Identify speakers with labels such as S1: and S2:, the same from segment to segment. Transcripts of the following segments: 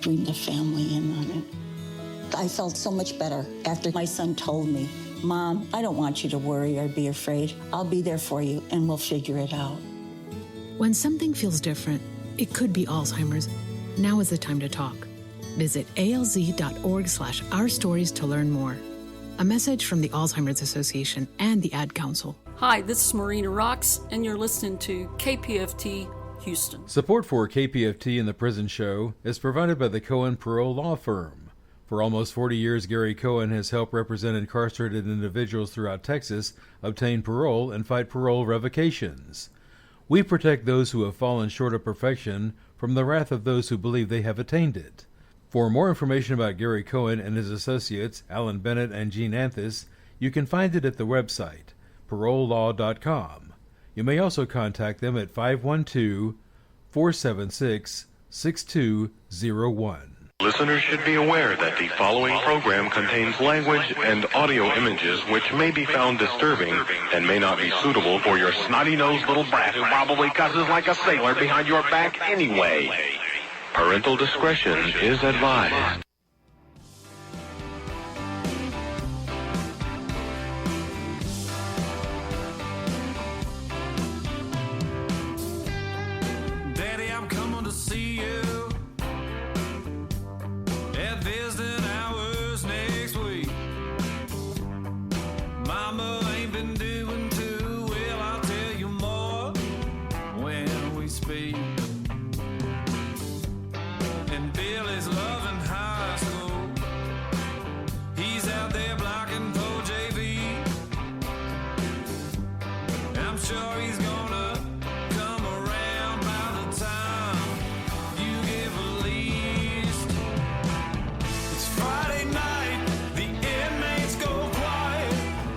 S1: bring the family in on it. I felt so much better after my son told me, Mom, I don't want you to worry or be afraid. I'll be there for you and we'll figure it out.
S2: When something feels different, it could be Alzheimer's. Now is the time to talk. Visit alz.org/ourstories to learn more. A message from the Alzheimer's Association and the Ad Council.
S3: Hi, this is Marina Rocks, and you're listening to KPFT Houston.
S4: Support for KPFT and the Prison Show is provided by the Cohen Parole Law Firm. For almost 40 years, Gary Cohen has helped represent incarcerated individuals throughout Texas obtain parole and fight parole revocations. We protect those who have fallen short of perfection from the wrath of those who believe they have attained it. For more information about Gary Cohen and his associates, Alan Bennett and Gene Anthis, you can find it at the website, parolelaw.com. You may also contact them at 512-476-6201.
S5: Listeners should be aware that the following program contains language and audio images which may be found disturbing and may not be suitable for your snotty-nosed little brat who probably cusses like a sailor behind your back anyway. Parental discretion is advised.
S6: Daddy, I'm coming to see you. Visiting hours next week. Mama ain't been doing too well, I'll tell you more when we speak. And Billy's loving high school. He's out there blocking for JV. I'm sure he's gonna come around by the time you give a least. Friday night, the inmates go quiet.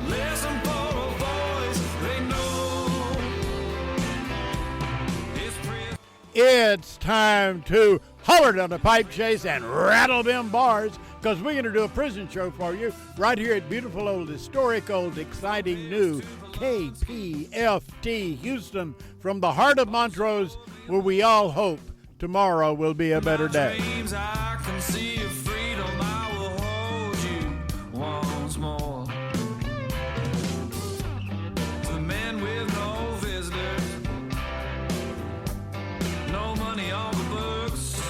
S6: Listen for a voice they know.
S7: It's time to holler down the pipe chase and rattle them bars, because we're going to do a prison show for you right here at beautiful old, historic old, exciting new KPFT Houston, from the heart of Montrose, where we all hope tomorrow will be a better day.
S6: I can see your freedom. I will hold you once more. The men with no visitors, no money on the books.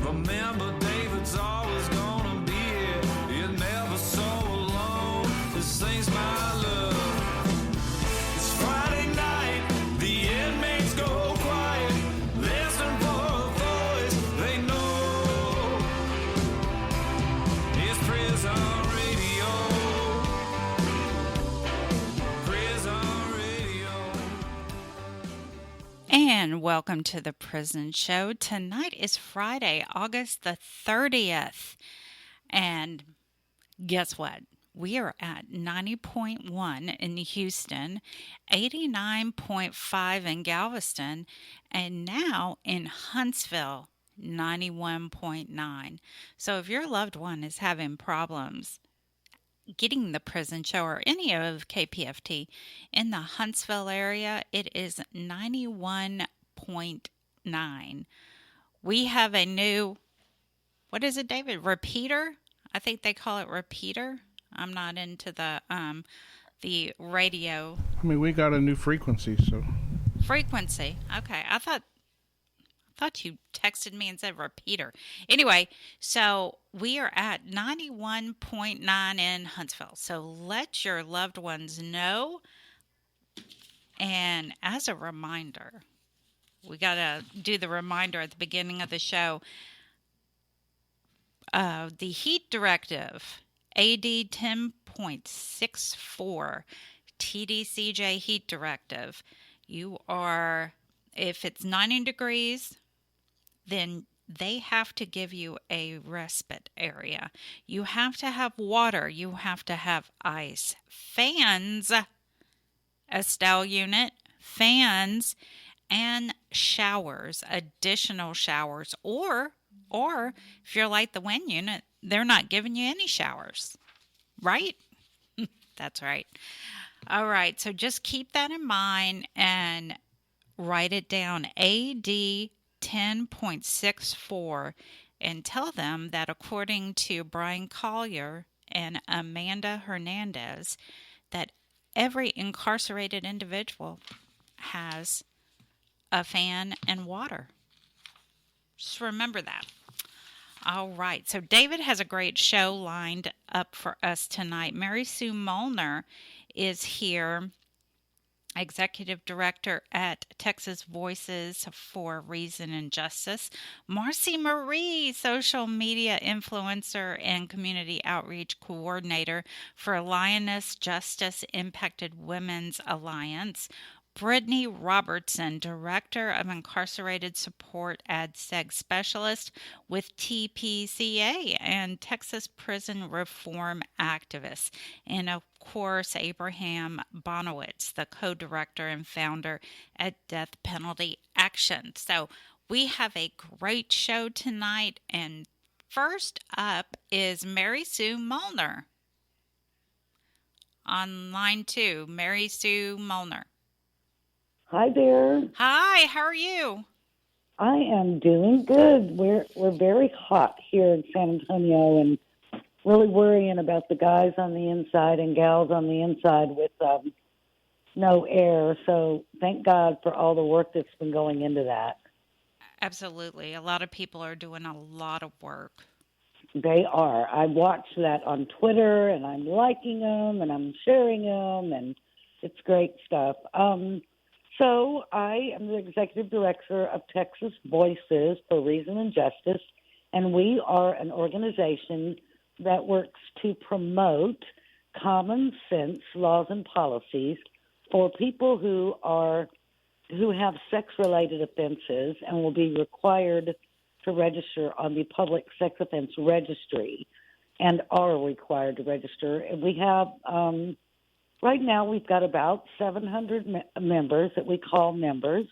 S6: Remember, David's always gonna be here. You're never so alone. This ain't my love. It's Friday night. The inmates go quiet. Listen for a voice they know. It's prison radio. Prison radio.
S8: And welcome to the Prison Show. Tonight is Friday, August the 30th. And guess what? We are at 90.1 in Houston, 89.5 in Galveston, and now in Huntsville, 91.9. So if your loved one is having problems getting the Prison Show or any of KPFT in the Huntsville area, it is 91.9. We have a new, what is it, David? Repeater? I think they call it repeater. I'm not into the radio.
S9: I mean, we got a new frequency, so.
S8: Frequency. Okay. I thought you texted me and said repeater. Anyway, so we are at 91.9 in Huntsville. So let your loved ones know. And as a reminder, we got to do the reminder at the beginning of the show. The heat directive, AD 10.64, TDCJ heat directive. You are, if it's 90 degrees, then they have to give you a respite area. You have to have water. You have to have ice. Fans, Estelle unit, fans, and showers, additional showers. Or if you're like the WIN unit, they're not giving you any showers, right? That's right. All right, so just keep that in mind and write it down. AD 10.64 and tell them that according to Brian Collier and Amanda Hernandez, that every incarcerated individual has a fan and water. Just remember that. All right, so David has a great show lined up for us tonight. Mary Sue Molnar is here, Executive Director at Texas Voices for Reason and Justice. Marci Marie, Social Media Influencer and Community Outreach Coordinator for Lioness Justice Impacted Women's Alliance. Brittany Robertson, Director of Incarcerated Support Ad-Seg Specialist with TPCA and Texas Prison Reform Activist. And of course, Abraham Bonowitz, the co-director and founder at Death Penalty Action. So we have a great show tonight. And first up is Mary Sue Molnar. On line 2, Mary Sue Molnar.
S10: Hi there.
S8: Hi, how are you?
S10: I am doing good. We're very hot here in San Antonio and really worrying about the guys on the inside and gals on the inside with no air. So thank God for all the work that's been going into that.
S8: Absolutely. A lot of people are doing a lot of work.
S10: They are. I watch that on Twitter and I'm liking them and I'm sharing them and it's great stuff. So I am the executive director of Texas Voices for Reason and Justice, and we are an organization that works to promote common sense laws and policies for people who have sex-related offenses and will be required to register on the Public Sex Offense Registry and are required to register. And we have right now, we've got about 700 members that we call members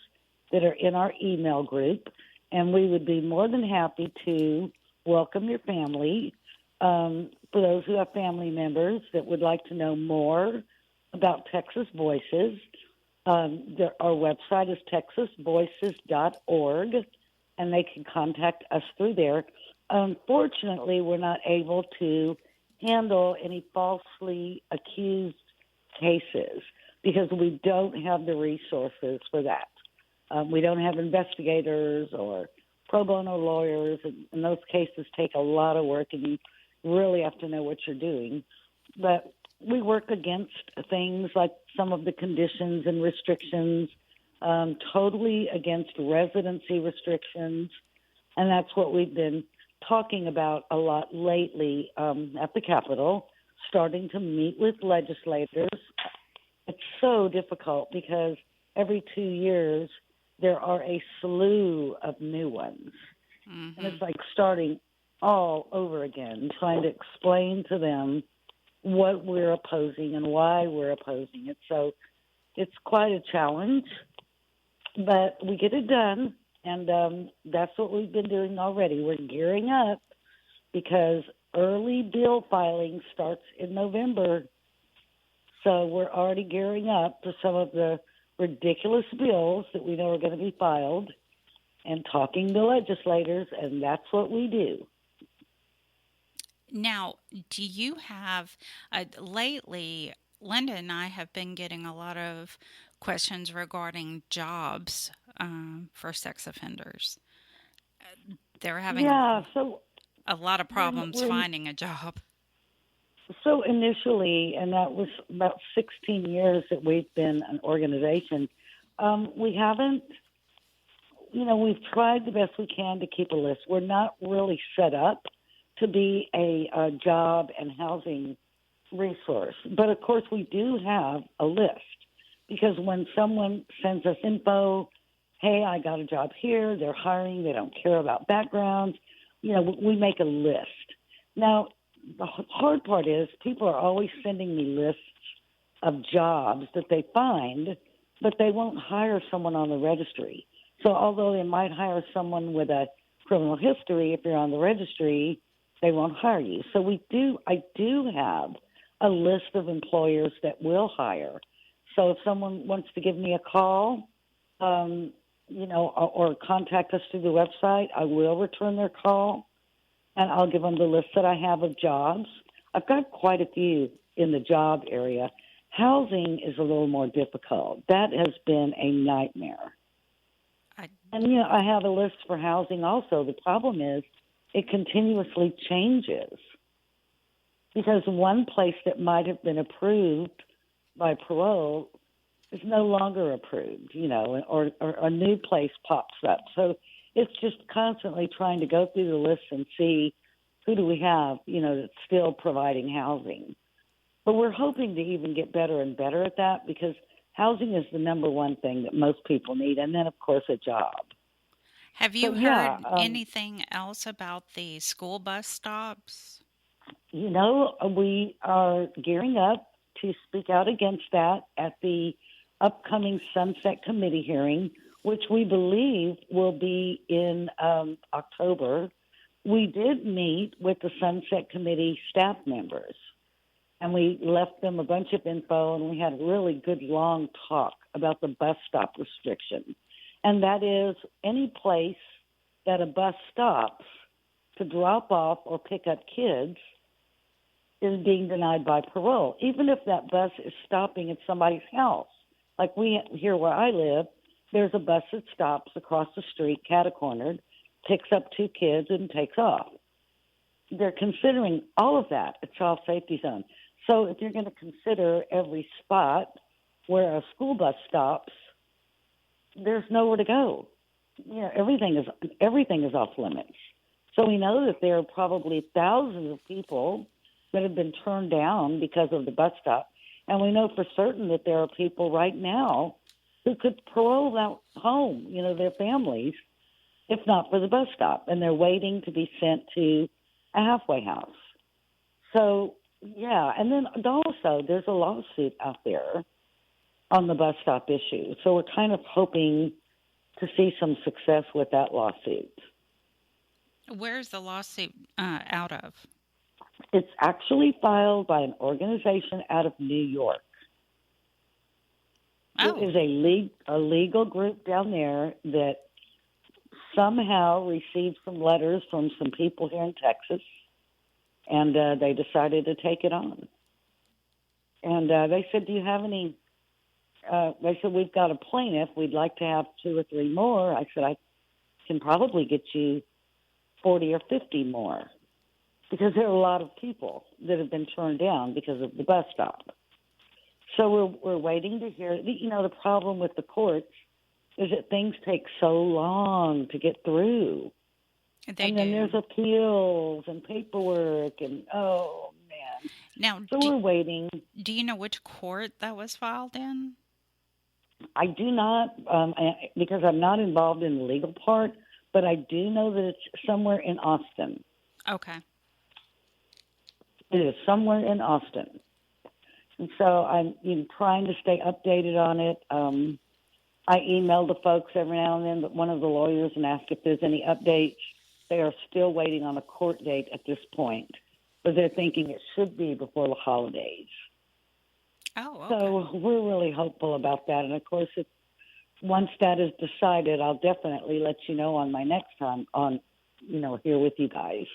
S10: that are in our email group, and we would be more than happy to welcome your family. For those who have family members that would like to know more about Texas Voices, our website is texasvoices.org, and they can contact us through there. Unfortunately, we're not able to handle any falsely accused cases because we don't have the resources for that. We don't have investigators or pro bono lawyers, and those cases take a lot of work, and you really have to know what you're doing. But we work against things like some of the conditions and restrictions, totally against residency restrictions, and that's what we've been talking about a lot lately at the Capitol, starting to meet with legislators. It's so difficult because every 2 years there are a slew of new ones. Mm-hmm. And it's like starting all over again, trying to explain to them what we're opposing and why we're opposing it. So it's quite a challenge, but we get it done, and that's what we've been doing already. We're gearing up because early bill filing starts in November. So we're already gearing up for some of the ridiculous bills that we know are going to be filed and talking to legislators, and that's what we do.
S8: Now, do you have, lately, Linda and I have been getting a lot of questions regarding jobs for sex offenders. They're having a lot of problems finding a job.
S10: So initially, and that was about 16 years that we've been an organization, we haven't, we've tried the best we can to keep a list. We're not really set up to be a job and housing resource. But, of course, we do have a list because when someone sends us info, hey, I got a job here, they're hiring, they don't care about backgrounds, we make a list. Now, the hard part is people are always sending me lists of jobs that they find, but they won't hire someone on the registry. So although they might hire someone with a criminal history, if you're on the registry, they won't hire you. So I do have a list of employers that will hire. So if someone wants to give me a call, or contact us through the website, I will return their call, and I'll give them the list that I have of jobs. I've got quite a few in the job area. Housing is a little more difficult. That has been a nightmare. And, I have a list for housing also. The problem is it continuously changes because one place that might have been approved by parole is no longer approved, or a new place pops up. So it's just constantly trying to go through the list and see who do we have, that's still providing housing. But we're hoping to even get better and better at that because housing is the number one thing that most people need, and then, of course, a job.
S8: Have you heard anything else about the school bus stops?
S10: We are gearing up to speak out against that at the upcoming Sunset Committee hearing, which we believe will be in October. We did meet with the Sunset Committee staff members, and we left them a bunch of info, and we had a really good long talk about the bus stop restriction. And that is any place that a bus stops to drop off or pick up kids is being denied by parole, even if that bus is stopping at somebody's house. Like here where I live, there's a bus that stops across the street, catacornered, picks up 2 kids, and takes off. They're considering all of that a child safety zone. So if you're going to consider every spot where a school bus stops, there's nowhere to go. Everything is off limits. So we know that there are probably thousands of people that have been turned down because of the bus stop. And we know for certain that there are people right now who could parole out home, their families, if not for the bus stop. And they're waiting to be sent to a halfway house. So, yeah. And then also there's a lawsuit out there on the bus stop issue. So we're kind of hoping to see some success with that lawsuit.
S8: Where's the lawsuit out of?
S10: It's actually filed by an organization out of New York.
S8: Oh.
S10: It is a legal group down there that somehow received some letters from some people here in Texas, and they decided to take it on. And they said, do you have any... they said, we've got a plaintiff. We'd like to have 2 or 3 more. I said, I can probably get you 40 or 50 more because there are a lot of people that have been turned down because of the bus stop. So we're waiting to hear. The problem with the courts is that things take so long to get through. And then there's appeals and paperwork and, oh, man.
S8: Now,
S10: so we're waiting.
S8: Do you know which court that was filed in?
S10: I do not, because I'm not involved in the legal part, but I do know that it's somewhere in Austin.
S8: Okay.
S10: It is somewhere in Austin. And so I'm trying to stay updated on it. I email the folks every now and then, but one of the lawyers and asked if there's any updates. They are still waiting on a court date at this point, but they're thinking it should be before the holidays.
S8: Oh, okay.
S10: So we're really hopeful about that. And, of course, once that is decided, I'll definitely let you know on my next time on, here with you guys.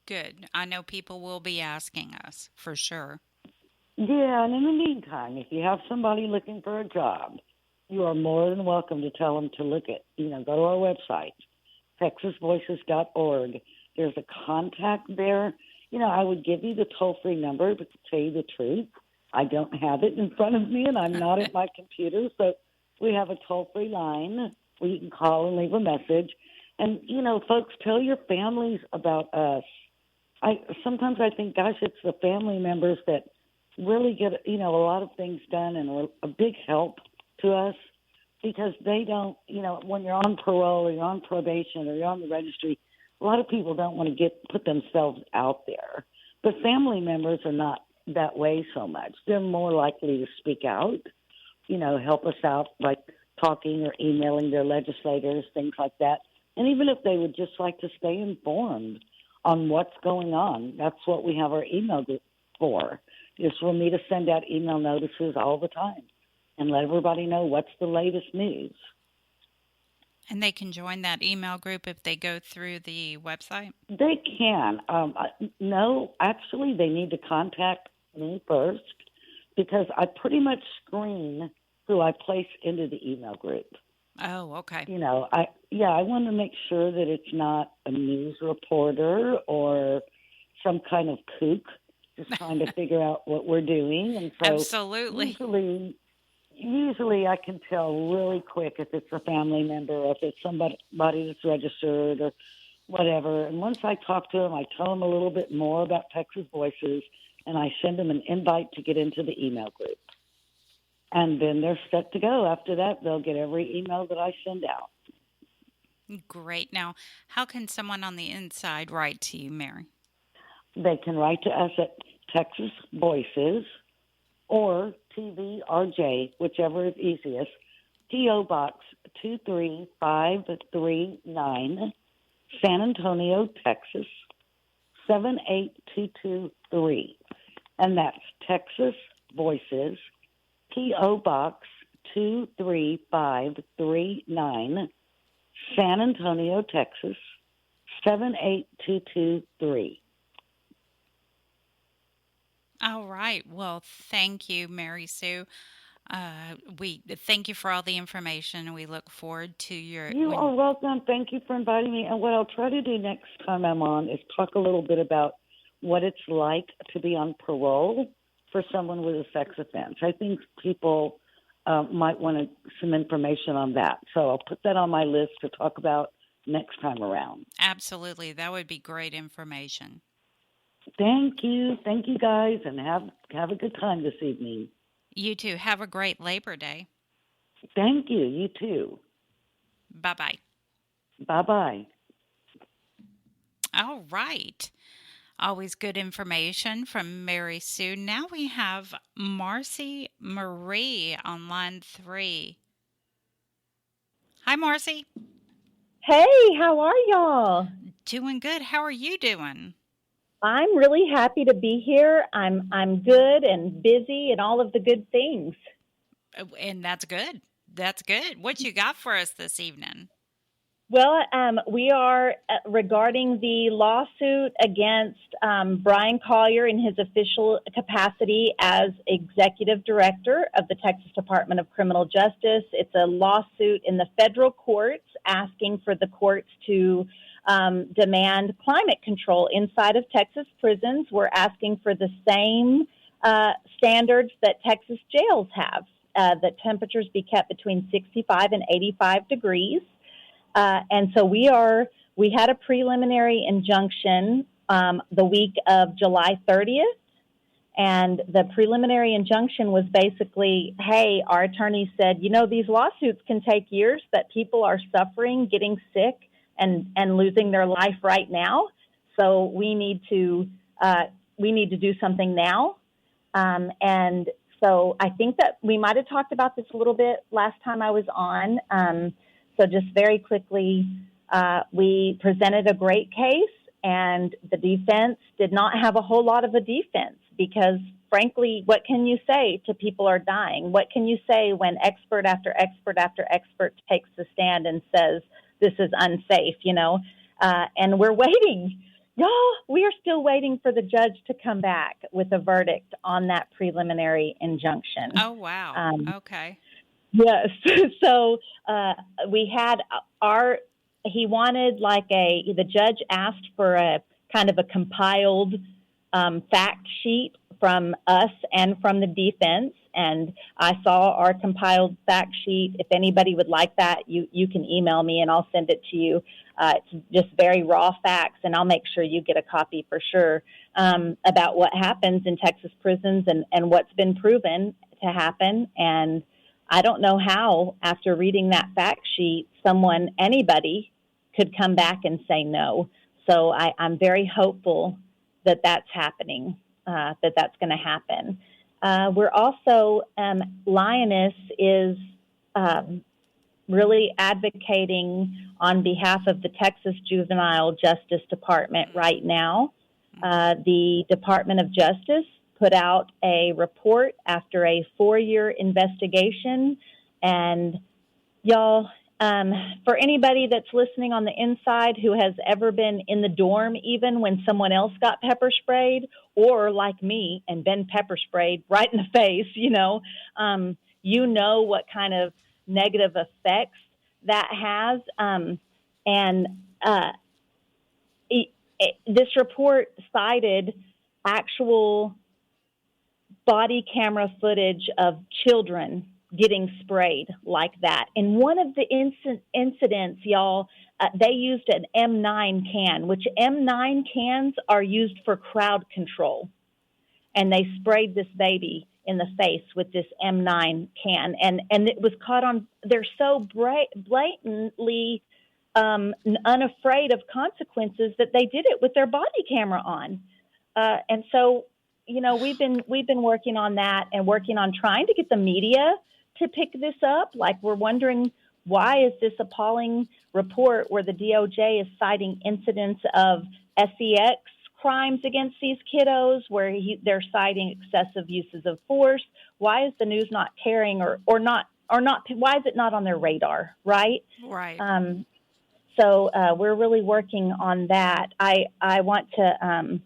S8: Good. I know people will be asking us, for sure.
S10: Yeah, and in the meantime, if you have somebody looking for a job, you are more than welcome to tell them to look at, go to our website, texasvoices.org. There's a contact there. I would give you the toll-free number, but to tell you the truth, I don't have it in front of me, and I'm not at my computer. So we have a toll-free line where you can call and leave a message. And, folks, tell your families about us. Sometimes I think, gosh, it's the family members that really get, a lot of things done and are a big help to us because they don't, when you're on parole or you're on probation or you're on the registry, a lot of people don't want to put themselves out there. But family members are not that way so much. They're more likely to speak out, help us out by talking or emailing their legislators, things like that. And even if they would just like to stay informed on what's going on, that's what we have our email group for, is for me to send out email notices all the time and let everybody know what's the latest news.
S8: And they can join that email group if they go through the website?
S10: They can. No, actually, they need to contact me first because I pretty much screen who I place into the email group.
S8: Oh, okay.
S10: You know, I want to make sure that it's not a news reporter or some kind of kook just trying to figure out what we're doing. And so
S8: Absolutely.
S10: Usually I can tell really quick if it's a family member or if it's somebody that's registered or whatever. And once I talk to them, I tell them a little bit more about Texas Voices, and I send them an invite to get into the email group. And then they're set to go. After that, they'll get every email that I send out.
S8: Great. Now, how can someone on the inside write to you, Mary?
S10: They can write to us at Texas Voices or TVRJ, whichever is easiest, P.O. Box 23539, San Antonio, Texas, 78223. And that's Texas Voices, P.O. Box 23539, San Antonio, Texas, 78223.
S8: All right. Well, thank you, Mary Sue. We thank you for all the information. We look forward to your...
S10: You are welcome. Thank you for inviting me. And what I'll try to do next time I'm on is talk a little bit about what it's like to be on parole for someone with a sex offense. I think people might want some information on that. So I'll put that on my list to talk about next time around.
S8: Absolutely. That would be great information.
S10: Thank you. Thank you, guys, and have a good time this evening.
S8: You too. Have a great Labor Day.
S10: Thank you. You too.
S8: Bye-bye.
S10: Bye-bye.
S8: All right. Always good information from Mary Sue. Now we have Marci Marie on line 3. Hi, Marci.
S11: Hey, how are y'all?
S8: Doing good. How are you doing?
S11: I'm really happy to be here. I'm good and busy and all of the good things.
S8: And that's good. That's good. What you got for us this evening?
S11: Well, we are regarding the lawsuit against Brian Collier in his official capacity as executive director of the Texas Department of Criminal Justice. It's a lawsuit in the federal courts asking for the courts to demand climate control inside of Texas prisons. We're asking for the same standards that Texas jails have, that temperatures be kept between 65 and 85 degrees. And so we had a preliminary injunction the week of July 30th. And the preliminary injunction was basically, hey, our attorney said, these lawsuits can take years, that people are suffering, getting sick, and losing their life right now. So we need to do something now. And so I think that we might have talked about this a little bit last time I was on. So just very quickly, we presented a great case, and the defense did not have a whole lot of a defense because, frankly, what can you say to people are dying? What can you say when expert after expert after expert takes the stand and says, this is unsafe, and we're waiting. Y'all, we are still waiting for the judge to come back with a verdict on that preliminary injunction.
S8: Oh, wow. Okay.
S11: Yes. So we had he wanted the judge asked for a kind of a compiled fact sheet from us and from the defense. And I saw our compiled fact sheet. If anybody would like that, you can email me and I'll send it to you. It's just very raw facts, and I'll make sure you get a copy for sure about what happens in Texas prisons and what's been proven to happen. And I don't know how, after reading that fact sheet, anybody could come back and say no. So I'm very hopeful that that's happening, that's going to happen. We're also, Lioness is really advocating on behalf of the Texas Juvenile Justice Department right now. The Department of Justice put out a report after a 4-year investigation. And y'all, For anybody that's listening on the inside who has ever been in the dorm, even when someone else got pepper sprayed, or like me and been pepper sprayed right in the face, you know what kind of negative effects that has. This report cited actual body camera footage of children getting sprayed like that. In one of the incidents, y'all, they used an M9 can, which M9 cans are used for crowd control. And they sprayed this baby in the face with this M9 can. And it was caught on, they're so blatantly unafraid of consequences that they did it with their body camera on. And so, we've been working on that and working on trying to get the media to pick this up. Like, we're wondering, why is this appalling report where the DOJ is citing incidents of SEX crimes against these kiddos, where they're citing excessive uses of force? Why is the news not caring or not? Why is it not on their radar? Right.
S8: Right.
S11: So we're really working on that. I want to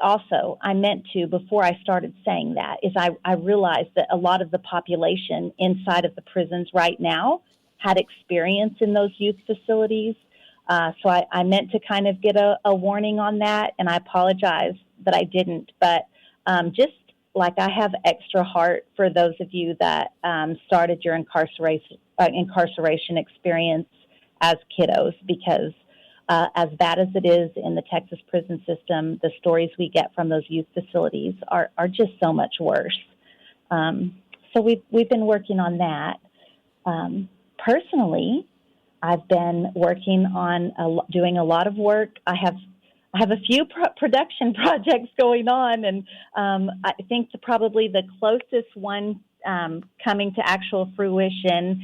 S11: also, I meant to, before I started saying that, is I realized that a lot of the population inside of the prisons right now had experience in those youth facilities. So I meant to kind of get a warning on that, and I apologize that I didn't. But just like I have extra heart for those of you that started your incarceration experience as kiddos, because as bad as it is in the Texas prison system, the stories we get from those youth facilities are just so much worse. So we've been working on that. Personally, I've been working on doing a lot of work. I have a few production projects going on, and I think probably the closest one coming to actual fruition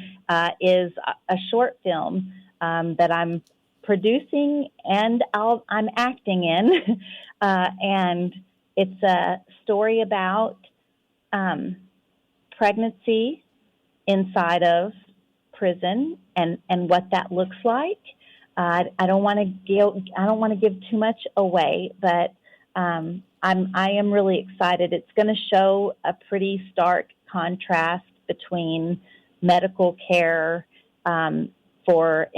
S11: is a short film that I'm producing and I'm acting in, and it's a story about pregnancy inside of prison and what that looks like. I don't want to give too much away, but I am really excited. It's going to show a pretty stark contrast between medical care for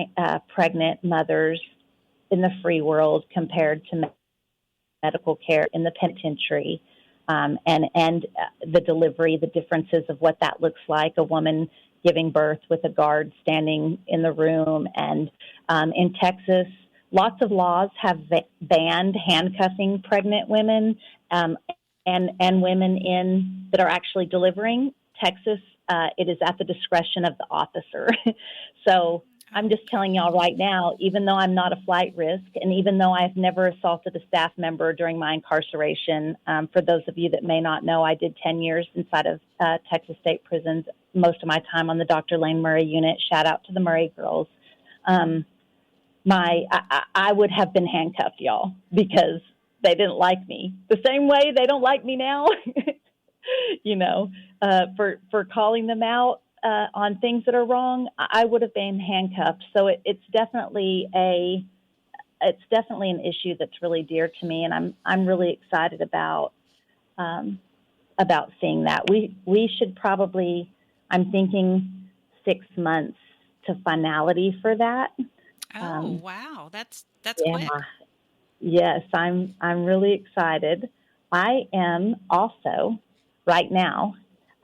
S11: pregnant mothers in the free world compared to medical care in the penitentiary, and the delivery, the differences of what that looks like, a woman giving birth with a guard standing in the room. And in Texas, lots of laws have banned handcuffing pregnant women and women that are actually delivering. Texas, it is at the discretion of the officer. So I'm just telling y'all right now, even though I'm not a flight risk, and even though I've never assaulted a staff member during my incarceration, for those of you that may not know, I did 10 years inside of Texas State prisons, most of my time on the Dr. Lane Murray unit. Shout out to the Murray girls. I would have been handcuffed, y'all, because they didn't like me. The same way they don't like me now, for calling them out on things that are wrong. I would have been handcuffed. So it's definitely an issue that's really dear to me, and I'm really excited about seeing that. We should probably, I'm thinking 6 months to finality for that.
S8: Oh, wow. That's
S11: yeah.
S8: quick.
S11: Yes, I'm really excited. I am also, right now,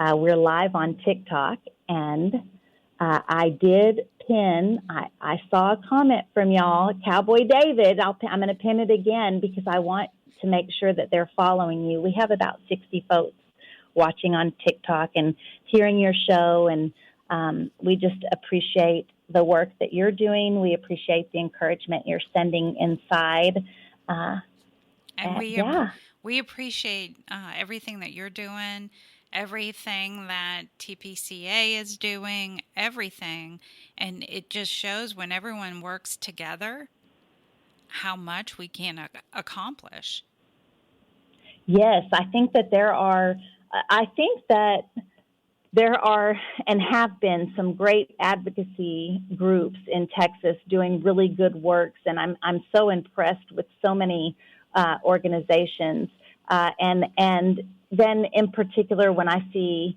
S11: we're live on TikTok, and I did pin, I saw a comment from y'all, Cowboy David. I'm going to pin it again because I want to make sure that they're following you. We have about 60 folks watching on TikTok and hearing your show, and we just appreciate the work that you're doing. We appreciate the encouragement you're sending inside.
S8: We appreciate everything that you're doing, everything that TPCA is doing, everything. And it just shows when everyone works together how much we can accomplish.
S11: Yes, I think that there are and have been some great advocacy groups in Texas doing really good works, and I'm so impressed with so many organizations. And then in particular, when I see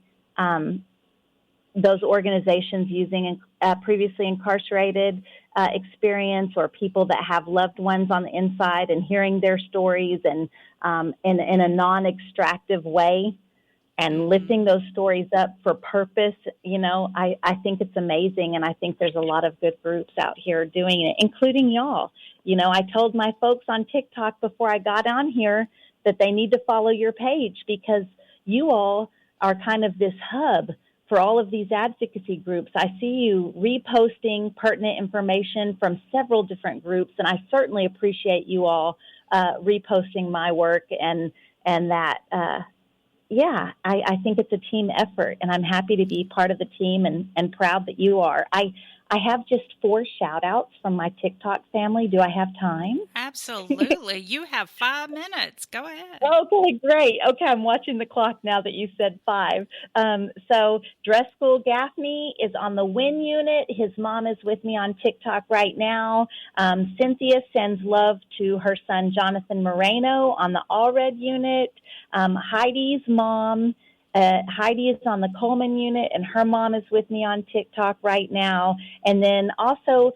S11: those organizations using previously incarcerated experience, or people that have loved ones on the inside, and hearing their stories and in a non-extractive way, and lifting those stories up for purpose, I think it's amazing. And I think there's a lot of good groups out here doing it, including y'all. I told my folks on TikTok before I got on here that they need to follow your page, because you all are kind of this hub for all of these advocacy groups. I see you reposting pertinent information from several different groups, and I certainly appreciate you all reposting my work, and that, I think it's a team effort, and I'm happy to be part of the team and proud that you are. I have just 4 shout-outs from my TikTok family. Do I have time?
S8: Absolutely. You have 5 minutes. Go ahead.
S11: Okay, great. Okay, I'm watching the clock now that you said 5. So Dress School Gaffney is on the WIN unit. His mom is with me on TikTok right now. Cynthia sends love to her son, Jonathan Moreno, on the Allred unit. Heidi's mom, Heidi is on the Coleman unit, and her mom is with me on TikTok right now. And then also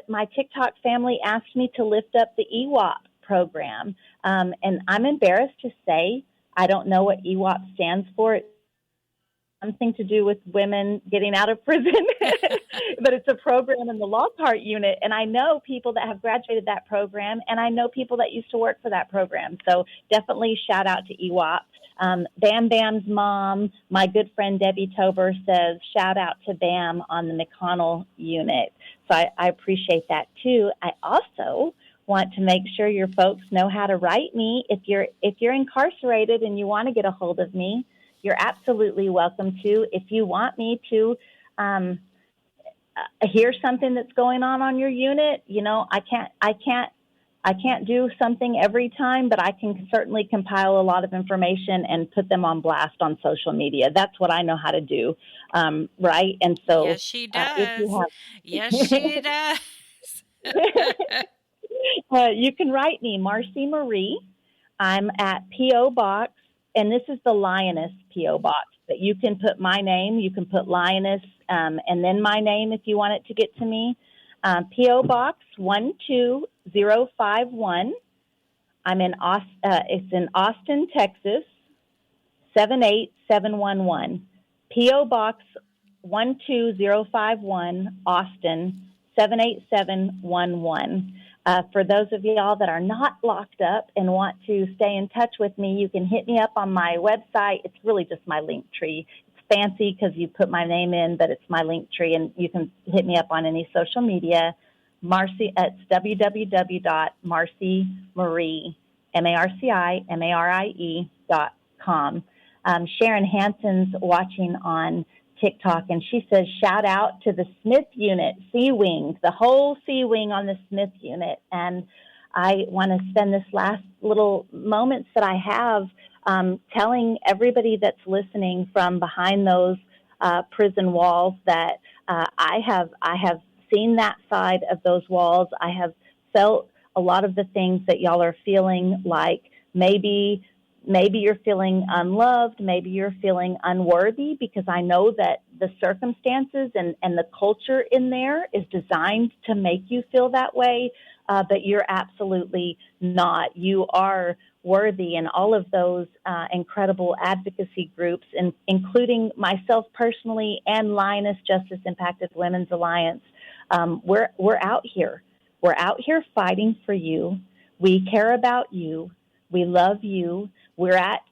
S11: my TikTok family asked me to lift up the EWAP program. And I'm embarrassed to say I don't know what EWAP stands for. It's something to do with women getting out of prison, but it's a program in the Lockhart unit. And I know people that have graduated that program, and I know people that used to work for that program. So definitely shout out to EWAP. Bam Bam's mom, my good friend Debbie Tober, says shout out to Bam on the McConnell unit. So I appreciate that too. I also want to make sure your folks know how to write me. If you're incarcerated and you want to get a hold of me, you're absolutely welcome to. If you want me to hear something that's going on your unit, I can't do something every time, but I can certainly compile a lot of information and put them on blast on social media. That's what I know how to do, right? And so,
S8: yes, she does. Yes, she does.
S11: You can write me, Marci Marie. I'm at P.O. Box, and this is the Lioness P.O. Box. But you can put my name, you can put Lioness, and then my name if you want it to get to me. P.O. Box 12051. I'm in it's in Austin, Texas, 78711. P.O. Box 12051, Austin, 78711. For those of y'all that are not locked up and want to stay in touch with me, you can hit me up on my website. It's really just my link tree. Fancy because you put my name in, but it's my link tree, and you can hit me up on any social media. Marci, it's www.marcimarie, MarciMarie.com. Sharon Hansen's watching on TikTok, and she says, shout out to the Smith unit, C-Wing, the whole C-Wing on the Smith unit. And I want to spend this last little moments that I have telling everybody that's listening from behind those prison walls that I have seen that side of those walls. I have felt a lot of the things that y'all are feeling, like maybe you're feeling unloved, maybe you're feeling unworthy, because I know that the circumstances and the culture in there is designed to make you feel that way, but you're absolutely not. You are worthy, and all of those incredible advocacy groups, and including myself personally and Lioness Justice Impacted Women's Alliance, we're out here. We're out here fighting for you. We care about you. We love you. We're at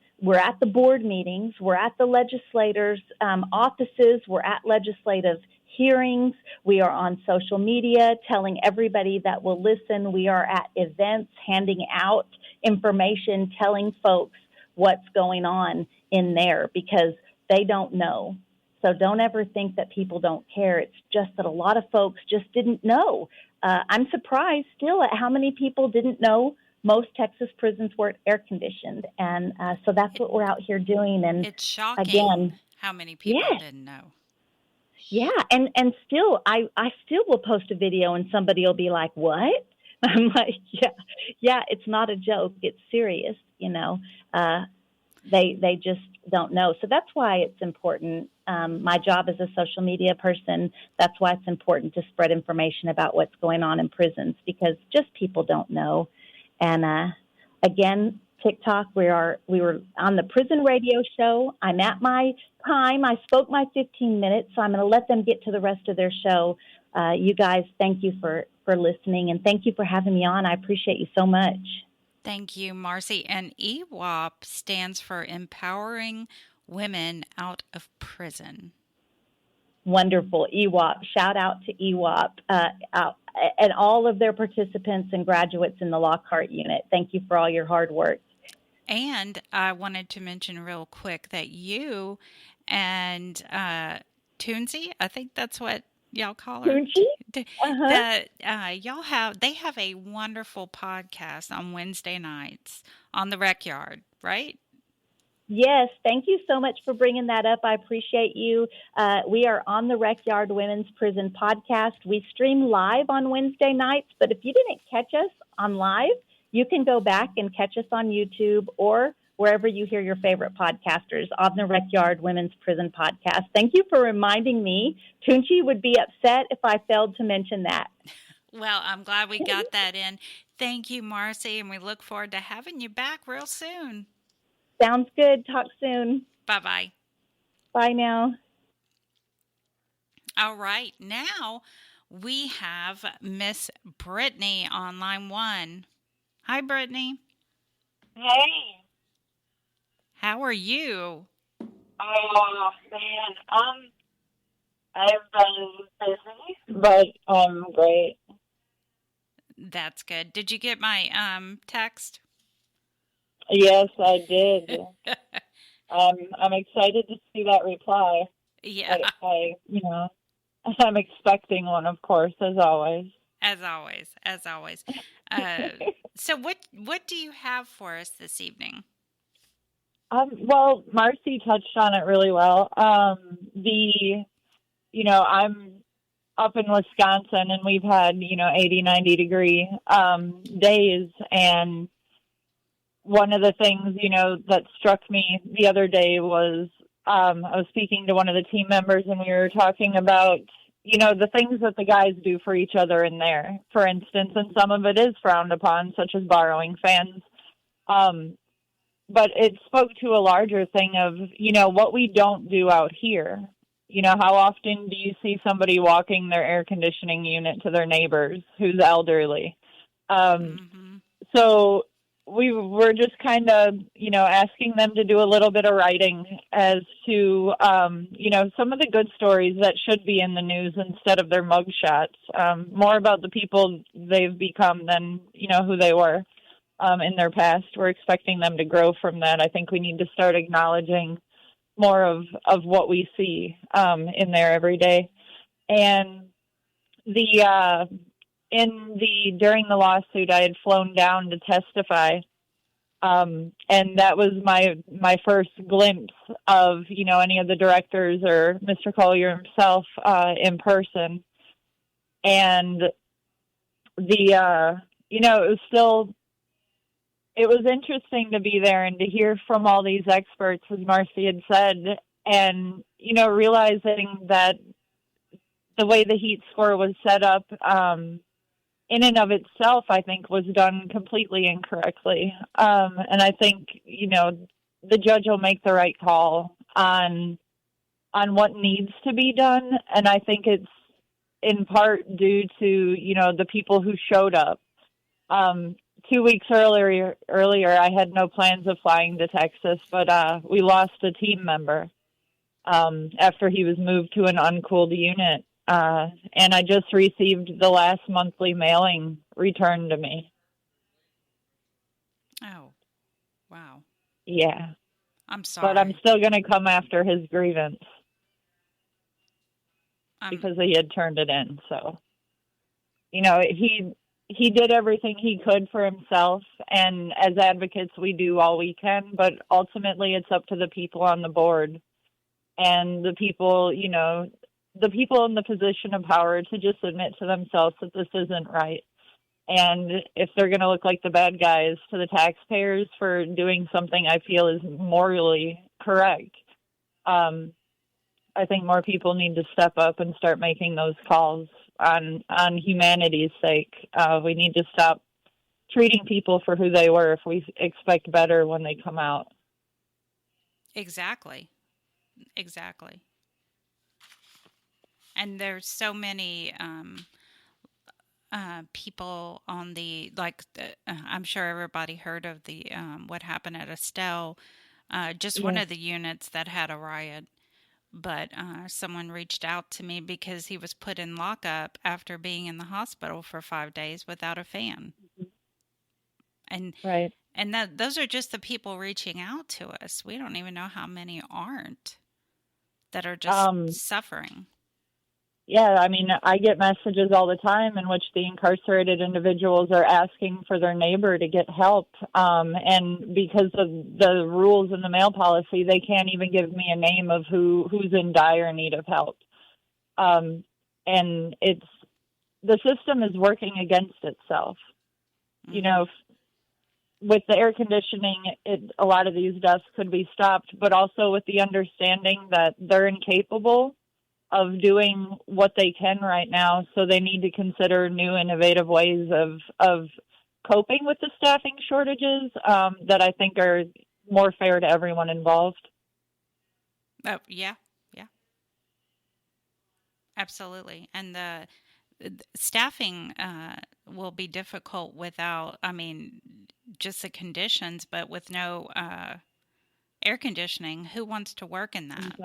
S11: the board meetings. We're at the legislators' offices. We're at legislative hearings. We are on social media telling everybody that will listen. We are at events handing out information, telling folks what's going on in there, because they don't know. So don't ever think that people don't care. It's just that a lot of folks just didn't know. I'm surprised still at how many people didn't know most Texas prisons were air conditioned. And so that's what we're out here doing. And
S8: it's shocking
S11: again,
S8: How many people
S11: Yes.
S8: didn't know?
S11: Yeah, and still, I still will post a video and somebody will be like, "What?" I'm like, "Yeah, it's not a joke. It's serious." They just don't know. So that's why it's important. My job as a social media person, that's why it's important to spread information about what's going on in prisons, because just people don't know. And again, TikTok, we were on the prison radio show. I'm at my time. I spoke my 15 minutes, so I'm going to let them get to the rest of their show. You guys, thank you for listening, and thank you for having me on. I appreciate you so much.
S8: Thank you, Marci. And EWOP stands for Empowering Women Out of Prison.
S11: Wonderful. EWOP. Shout out to EWOP and all of their participants and graduates in the Lockhart unit. Thank you for all your hard work.
S8: And I wanted to mention real quick that you and Toonsy, I think that's what y'all call her.
S11: Toonsy?
S8: That they have a wonderful podcast on Wednesday nights on the Rec Yard, right?
S11: Yes, thank you so much for bringing that up. I appreciate you. We are on the Rec Yard Women's Prison podcast. We stream live on Wednesday nights, but if you didn't catch us on live, you can go back and catch us on YouTube or wherever you hear your favorite podcasters on the Rec Yard Women's Prison podcast. Thank you for reminding me. Tunchi would be upset if I failed to mention that.
S8: Well, I'm glad we got that in. Thank you, Marci, and we look forward to having you back real soon.
S11: Sounds good. Talk soon.
S8: Bye-bye.
S11: Bye now.
S8: All right. Now we have Miss Brittany on line 1. Hi, Brittany.
S12: Hey.
S8: How are you?
S12: Oh, man. I've been busy, but great.
S8: That's good. Did you get my text?
S12: Yes, I did. I'm excited to see that reply.
S8: Yeah.
S12: I'm expecting one, of course, as always.
S8: As always. So what do you have for us this evening?
S12: Well, Marci touched on it really well. I'm up in Wisconsin, and we've had, 80, 90 degree days. And one of the things, that struck me the other day was I was speaking to one of the team members, and we were talking about, the things that the guys do for each other in there, for instance, and some of it is frowned upon, such as borrowing fans. But it spoke to a larger thing of, what we don't do out here. How often do you see somebody walking their air conditioning unit to their neighbors who's elderly? So we were just kind of, asking them to do a little bit of writing as to, some of the good stories that should be in the news instead of their mugshots, more about the people they've become than, who they were in their past. We're expecting them to grow from that. I think we need to start acknowledging more of what we see in there every day. And during the lawsuit, I had flown down to testify. And that was my first glimpse of, any of the directors or Mr. Collier himself in person. And it was interesting to be there and to hear from all these experts, as Marci had said, and, realizing that the way the heat score was set up, in and of itself, I think, was done completely incorrectly. And I think, the judge will make the right call on what needs to be done. And I think it's in part due to, the people who showed up. 2 weeks earlier, I had no plans of flying to Texas, but we lost a team member after he was moved to an uncooled unit. And I just received the last monthly mailing returned to me.
S8: Oh, wow.
S12: Yeah.
S8: I'm sorry.
S12: But I'm still going to come after his grievance because he had turned it in. So, he did everything he could for himself. And as advocates, we do all we can. But ultimately, it's up to the people on the board. and the people, the people in the position of power to just admit to themselves that this isn't right. And if they're going to look like the bad guys to the taxpayers for doing something I feel is morally correct, I think more people need to step up and start making those calls on humanity's sake. We need to stop treating people for who they were if we expect better when they come out.
S8: Exactly. And there's so many people on I'm sure everybody heard of the what happened at Estelle, just one of the units that had a riot. But someone reached out to me because he was put in lockup after being in the hospital for 5 days without a fan. And
S12: right.
S8: And those are just the people reaching out to us. We don't even know how many aren't that are just suffering.
S12: Yeah, I mean, I get messages all the time in which the incarcerated individuals are asking for their neighbor to get help. And because of the rules in the mail policy, they can't even give me a name of who's in dire need of help. And the system is working against itself. Mm-hmm. You know, with the air conditioning, a lot of these deaths could be stopped, but also with the understanding that they're incapable of doing what they can right now, so they need to consider new innovative ways of coping with the staffing shortages that I think are more fair to everyone involved.
S8: Oh, yeah. Absolutely. And the staffing will be difficult without, just the conditions, but with no air conditioning, who wants to work in that?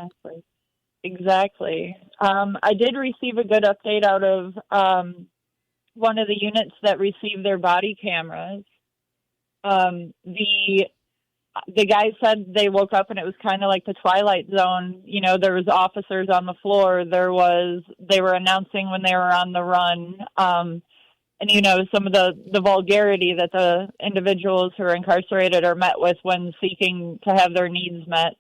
S12: Exactly. I did receive a good update out of one of the units that received their body cameras. The guy said they woke up and it was kind of like the Twilight Zone. You know, there was officers on the floor. They were announcing when they were on the run. And, you know, some of the vulgarity that the individuals who are incarcerated are met with when seeking to have their needs met,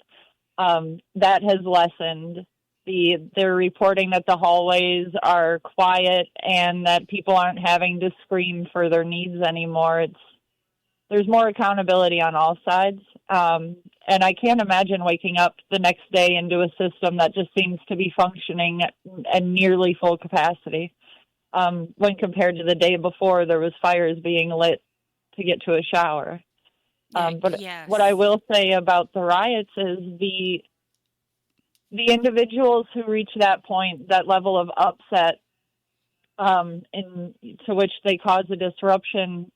S12: that has lessened. They're reporting that the hallways are quiet and that people aren't having to scream for their needs anymore. There's more accountability on all sides. And I can't imagine waking up the next day into a system that just seems to be functioning at nearly full capacity. When compared to the day before, there was fires being lit to get to a shower. But
S8: yes.
S12: What I will say about the riots is the individuals who reach that point, that level of upset, to which they cause a disruption,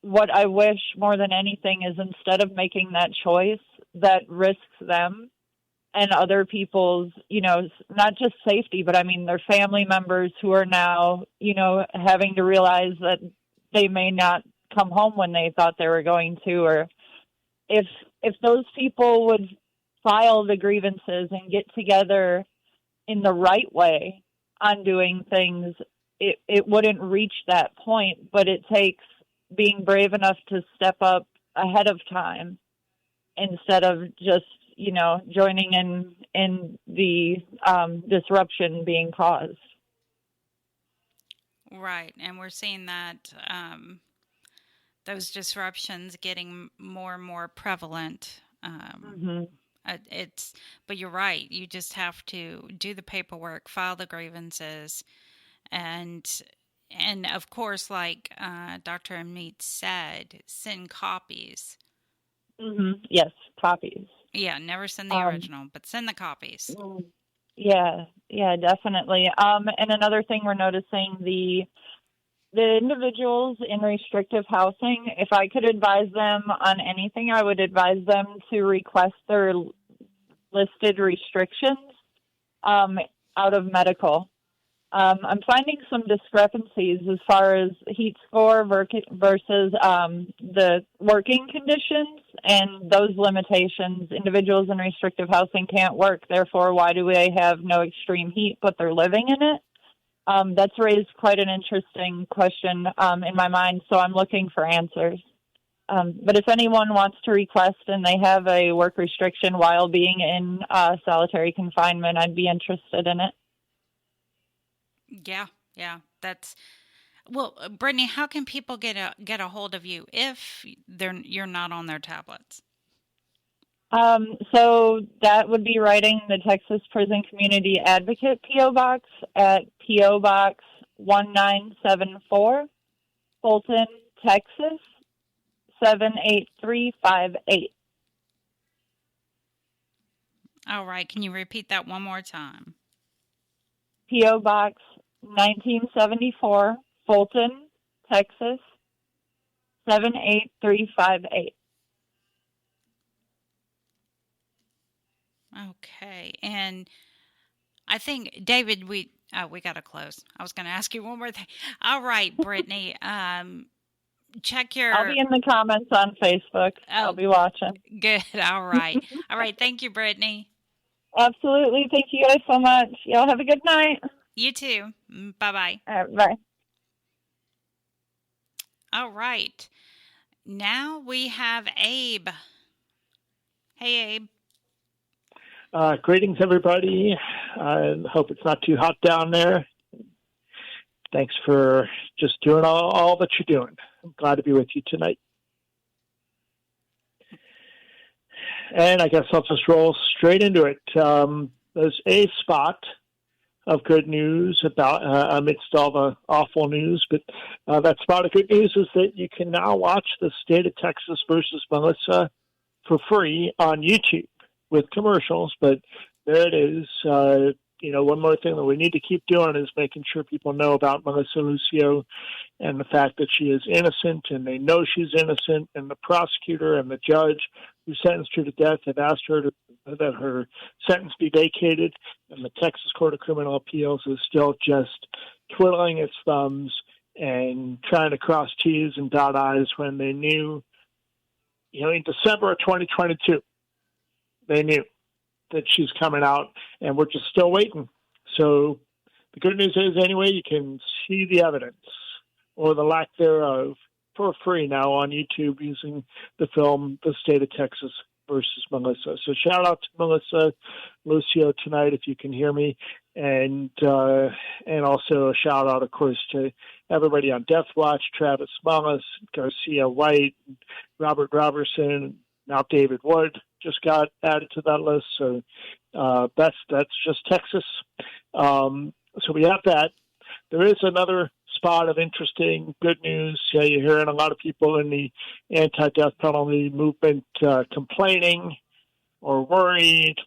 S12: what I wish more than anything is instead of making that choice that risks them and other people's, you know, not just safety, but their family members who are now, you know, having to realize that they may not come home when they thought they were going to, or if those people would file the grievances and get together in the right way on doing things, it wouldn't reach that point, but it takes being brave enough to step up ahead of time instead of just, you know, joining in the disruption being caused.
S8: Right. And we're seeing that those disruptions getting more and more prevalent. But you're right. You just have to do the paperwork, file the grievances, and of course, like Dr. Amit said, send copies.
S12: Mm-hmm. Yes, copies.
S8: Yeah, never send the original, but send the copies.
S12: Yeah, definitely. And another thing we're noticing, the individuals in restrictive housing, if I could advise them on anything, I would advise them to request their listed restrictions out of medical. I'm finding some discrepancies as far as heat score versus the working conditions and those limitations. Individuals in restrictive housing can't work, therefore why do they have no extreme heat but they're living in it? That's raised quite an interesting question in my mind, so I'm looking for answers. But if anyone wants to request and they have a work restriction while being in solitary confinement, I'd be interested in it.
S8: Yeah, that's well, Brittany. How can people get a hold of you if you're not on their tablets?
S12: So that would be writing the Texas Prison Community Advocate P.O. Box at P.O. Box 1974, Fulton, Texas 78358.
S8: All right. Can you repeat that one more time?
S12: P.O. Box 1974, Fulton, Texas 78358.
S8: Okay. And I think, David, we got to close. I was going to ask you one more thing. All right, Brittany, check your...
S12: I'll be in the comments on Facebook. I'll be watching.
S8: Good. All right. All right. Thank you, Brittany.
S12: Absolutely. Thank you guys so much. Y'all have a good night.
S8: You too. Bye-bye.
S12: Bye.
S8: All right. Now we have Abe. Hey, Abe.
S13: Greetings, everybody. I hope it's not too hot down there. Thanks for just doing all that you're doing. I'm glad to be with you tonight. And I guess I'll just roll straight into it. There's a spot of good news about amidst all the awful news, but that spot of good news is that you can now watch the State of Texas versus Melissa for free on YouTube with commercials, but there it is. One more thing that we need to keep doing is making sure people know about Melissa Lucio and the fact that she is innocent, and they know she's innocent, and the prosecutor and the judge who sentenced her to death have asked her that her sentence be vacated, and the Texas Court of Criminal Appeals is still just twiddling its thumbs and trying to cross T's and dot I's when they knew, in December of 2022, they knew that she's coming out, and we're just still waiting. So the good news is, anyway, you can see the evidence or the lack thereof for free now on YouTube using the film The State of Texas versus Melissa. So shout out to Melissa Lucio tonight if you can hear me, and also a shout out, of course, to everybody on Death Watch: Travis Mullis, Garcia White, Robert Robertson, now David Wood just got added to that list. So that's just Texas. So we have that. There is another spot of interesting good news. You're hearing a lot of people in the anti-death penalty movement complaining or worried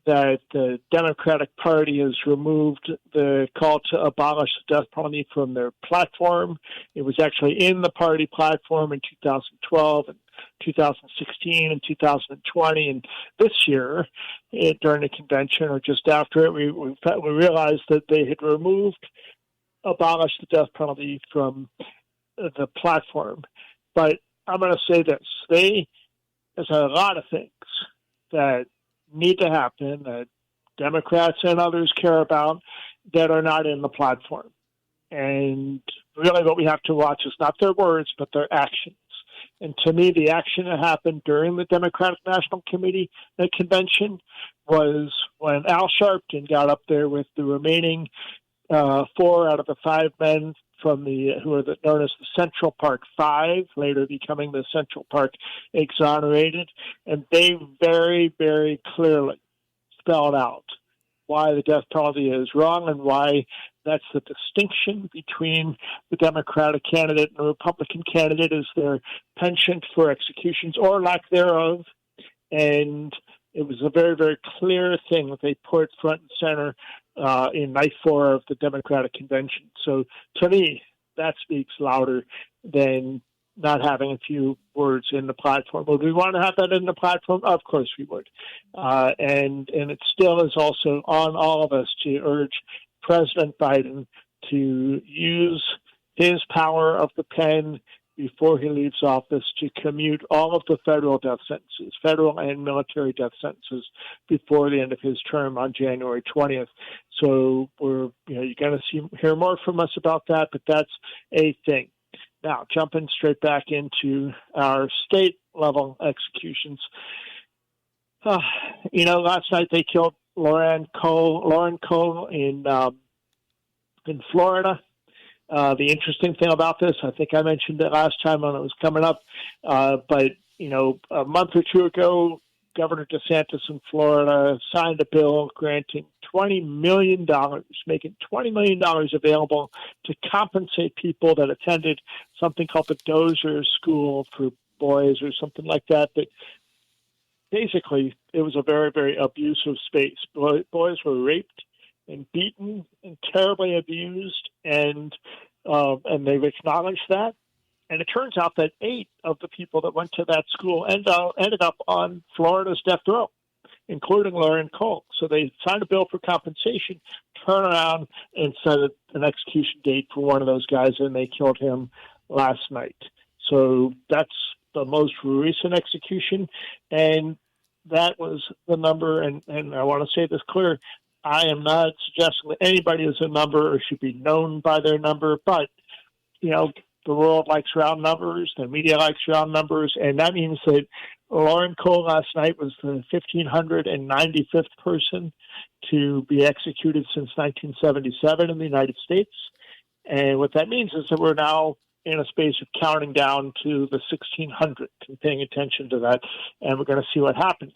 S13: that the Democratic Party has removed the call to abolish the death penalty from their platform. It was actually in the party platform in 2012 and 2016 and 2020, and this year during the convention or just after it, we realized that they had removed abolish the death penalty from the platform. But I'm going to say this: there's a lot of things that need to happen that Democrats and others care about that are not in the platform. And really what we have to watch is not their words, but their actions. And to me, the action that happened during the Democratic National Committee convention was when Al Sharpton got up there with the remaining 4 out of the 5 men from who are known as the Central Park Five, later becoming the Central Park Exonerated, and they very, very clearly spelled out why the death penalty is wrong and why that's the distinction between the Democratic candidate and the Republican candidate is their penchant for executions or lack thereof. And it was a very, very clear thing that they put front and center in night 4 of the Democratic convention. So to me, that speaks louder than not having a few words in the platform. Would we want to have that in the platform? Of course we would. And it still is also on all of us to urge President Biden to use his power of the pen before he leaves office to commute all of the federal death sentences, federal and military death sentences, before the end of his term on January 20th. So you're going to hear more from us about that, but that's a thing. Now, jumping straight back into our state level executions. Last night they killed Lauren Cole in Florida. The interesting thing about this, I think I mentioned it last time when it was coming up, but a month or two ago, Governor DeSantis in Florida signed a bill granting $20 million, making $20 million available to compensate people that attended something called the Dozer School for Boys or something like that. That basically, it was a very, very abusive space. Boys were raped and beaten and terribly abused, and they've acknowledged that. And it turns out that 8 of the people that went to that school ended up on Florida's death row, including Lauren Cole. So they signed a bill for compensation, turn around and set an execution date for one of those guys, and they killed him last night. So that's the most recent execution, and that was the number. And I want to say this clear. I am not suggesting that anybody is a number or should be known by their number, but, the world likes round numbers, the media likes round numbers, and that means that Lauren Cole last night was the 1,595th person to be executed since 1977 in the United States. And what that means is that we're now in a space of counting down to the 1,600 and paying attention to that, and we're going to see what happens.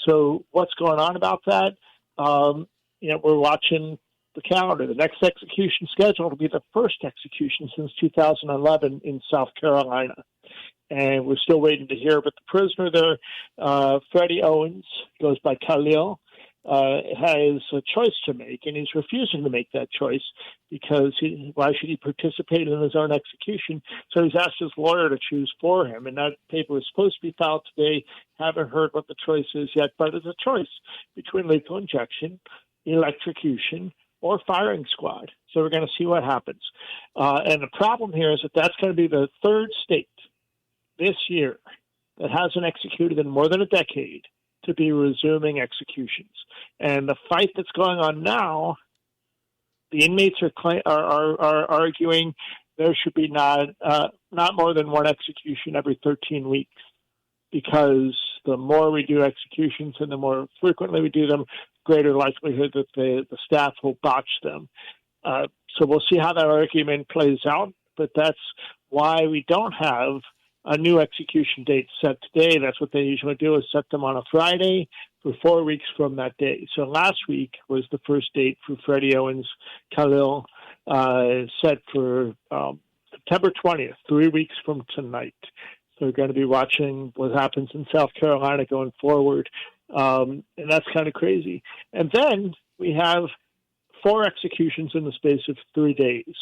S13: So what's going on about that? We're watching the calendar. The next execution schedule will be the first execution since 2011 in South Carolina. And we're still waiting to hear. But the prisoner there, Freddie Owens, goes by Khalil, has a choice to make, and he's refusing to make that choice because why should he participate in his own execution? So he's asked his lawyer to choose for him, and that paper was supposed to be filed today. Haven't heard what the choice is yet, but it's a choice between lethal injection, electrocution, or firing squad. So we're going to see what happens. And the problem here is that that's going to be the third state this year that hasn't executed in more than a decade to be resuming executions. And the fight that's going on now, the inmates are arguing there should be not more than one execution every 13 weeks, because the more we do executions and the more frequently we do them, greater likelihood that the staff will botch them. So we'll see how that argument plays out, but that's why we don't have a new execution date set today. That's what they usually do, is set them on a Friday for 4 weeks from that day. So last week was the first date for Freddie Owens Khalil, set for September 20th, 3 weeks from tonight. So we're going to be watching what happens in South Carolina going forward. And that's kind of crazy. And then we have 4 executions in the space of 3 days,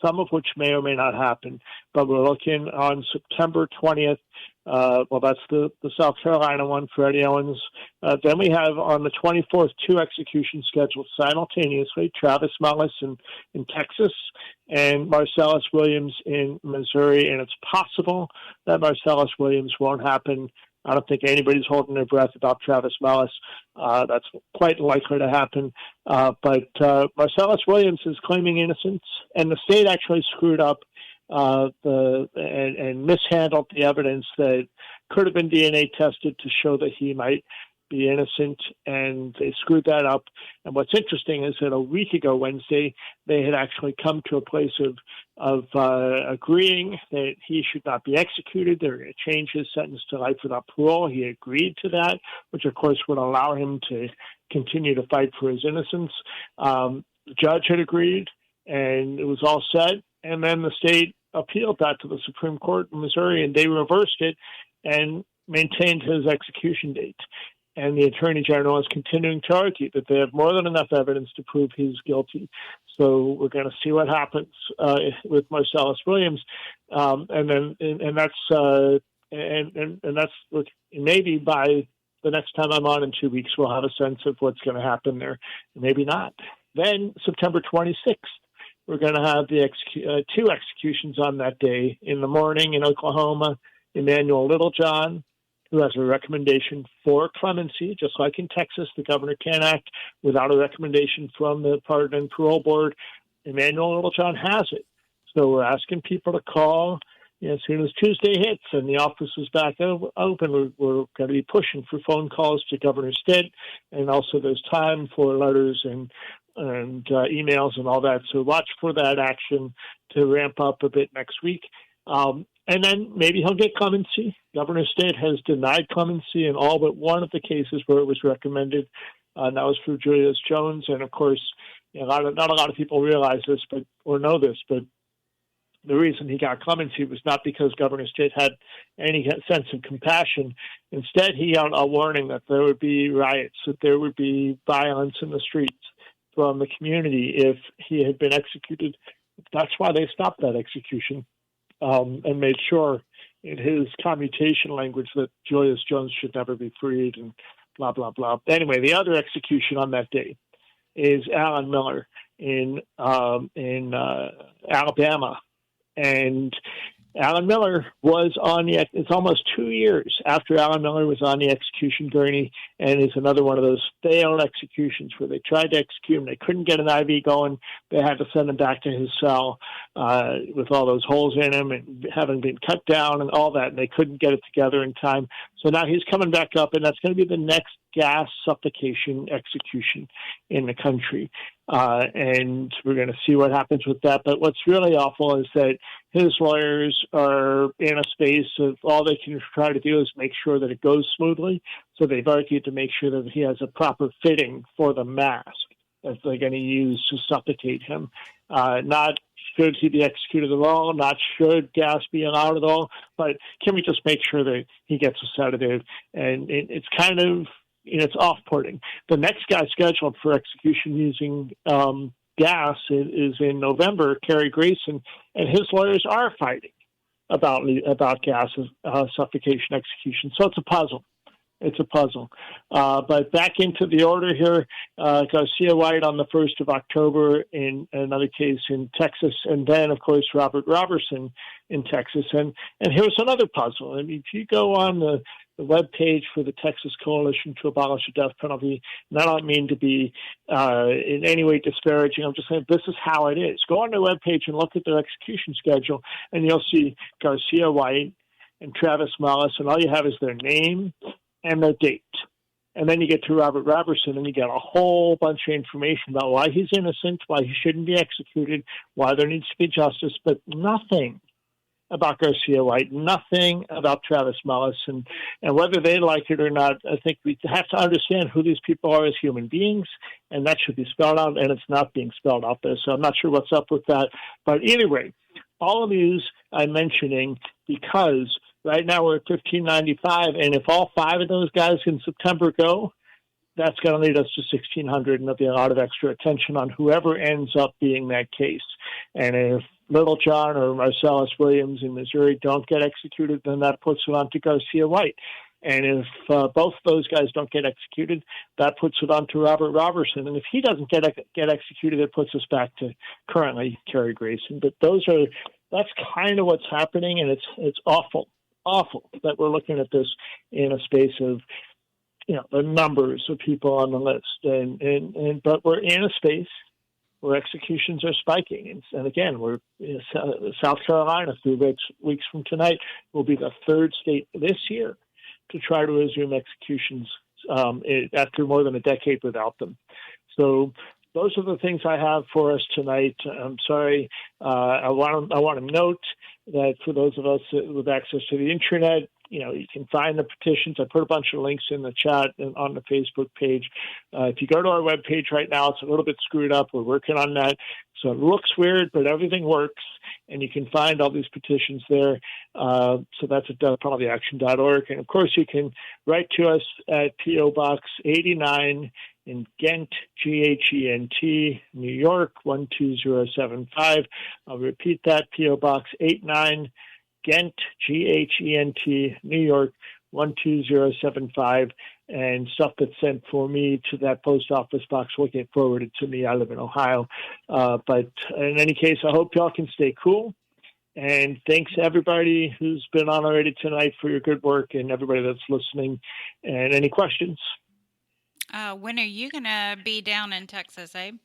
S13: some of which may or may not happen. But we're looking on September 20th. That's the South Carolina one, Freddie Owens. Then we have on the 24th 2 executions scheduled simultaneously, Travis Mullis in Texas and Marcellus Williams in Missouri. And it's possible that Marcellus Williams won't happen. I don't think anybody's holding their breath about Travis Mullis. That's quite likely to happen. But Marcellus Williams is claiming innocence, and the state actually screwed up and mishandled the evidence that could have been DNA tested to show that he might be innocent, and they screwed that up. And what's interesting is that a week ago, Wednesday, they had actually come to a place of agreeing that he should not be executed. They're going to change his sentence to life without parole. He agreed to that, which of course would allow him to continue to fight for his innocence. The judge had agreed, and it was all set. And then the state appealed that to the Supreme Court in Missouri, and they reversed it and maintained his execution date. And the Attorney General is continuing to argue that they have more than enough evidence to prove he's guilty. So we're going to see what happens with Marcellus Williams, and that's what, maybe by the next time I'm on in 2 weeks, we'll have a sense of what's going to happen there. Maybe not. Then September 26th, we're going to have the 2 executions on that day. In the morning in Oklahoma, Emmanuel Littlejohn, who has a recommendation for clemency. Just like in Texas, the governor can't act without a recommendation from the Pardon and Parole Board. Emmanuel Littlejohn has it. So we're asking people to call as soon as Tuesday hits and the office is back open, we're going to be pushing for phone calls to Governor Stitt, and also there's time for letters and emails and all that. So watch for that action to ramp up a bit next week. And then maybe he'll get clemency. Governor Stitt has denied clemency in all but one of the cases where it was recommended. And that was for Julius Jones. And of course, not a lot of people realize this, or know this, but the reason he got clemency was not because Governor Stitt had any sense of compassion. Instead, he got a warning that there would be riots, that there would be violence in the streets from the community if he had been executed. That's why they stopped that execution. And made sure in his commutation language that Julius Jones should never be freed and blah, blah, blah. Anyway, the other execution on that day is Alan Miller in Alabama. And Alan Miller was it's almost 2 years after Alan Miller was on the execution gurney, and is another one of those failed executions where they tried to execute him. They couldn't get an IV going. They had to send him back to his cell with all those holes in him and having been cut down and all that, and they couldn't get it together in time. So now he's coming back up, and that's going to be the next gas suffocation execution in the country. And we're going to see what happens with that. But what's really awful is that his lawyers are in a space of all they can try to do is make sure that it goes smoothly. So they've argued to make sure that he has a proper fitting for the mask that they're going to use to suffocate him. Not should he be executed at all, not should gas be allowed at all, but can we just make sure that he gets a sedative? And it's kind of, it's off-putting. The next guy scheduled for execution using gas is in November, Kerry Grayson, and his lawyers are fighting about gas suffocation execution. So it's a puzzle. It's a puzzle. But back into the order here, Garcia White on the 1st of October in another case in Texas, and then, of course, Robert Robertson in Texas. And here's another puzzle. I mean, if you go on the webpage for the Texas Coalition to Abolish the Death Penalty, and I don't mean to be in any way disparaging. I'm just saying this is how it is. Go on their webpage and look at their execution schedule, and you'll see Garcia White and Travis Mullis, and all you have is their name and their date. And then you get to Robert Robertson, and you get a whole bunch of information about why he's innocent, why he shouldn't be executed, why there needs to be justice, but nothing about Garcia White, nothing about Travis Mullis, and whether they like it or not, I think we have to understand who these people are as human beings, and that should be spelled out, and it's not being spelled out there, so I'm not sure what's up with that. But anyway, all of these I'm mentioning because right now we're at 1595, and if all 5 of those guys in September go, that's going to lead us to 1,600, and there'll be a lot of extra attention on whoever ends up being that case. And if Little John or Marcellus Williams in Missouri don't get executed, then that puts it on to Garcia White. And if both those guys don't get executed, that puts it on to Robert Robertson. And if he doesn't get executed, it puts us back to currently Kerry Grayson. But that's kind of what's happening, and it's awful that we're looking at this in a space of, the numbers of people on the list. But we're in a space where executions are spiking. And again, we're in South Carolina, 3 weeks from tonight, will be the 3rd state this year to try to resume executions after more than a decade without them. So those are the things I have for us tonight. I'm sorry. I want to note that for those of us with access to the internet, you can find the petitions. I put a bunch of links in the chat and on the Facebook page. If you go to our webpage right now, it's a little bit screwed up. We're working on that. So it looks weird, but everything works, and you can find all these petitions there. So that's at deathpenaltyaction.org. And, of course, you can write to us at P.O. Box 89 in Ghent, G-H-E-N-T, New York, 12075. I'll repeat that, P.O. Box 89, Ghent, G-H-E-N-T, New York, 12075. And stuff that's sent for me to that post office box will get forwarded to me. I live in Ohio. But in any case, I hope y'all can stay cool. And thanks to everybody who's been on already tonight for your good work, and everybody that's listening. And any questions?
S8: When are you going to be down in Texas, Abe?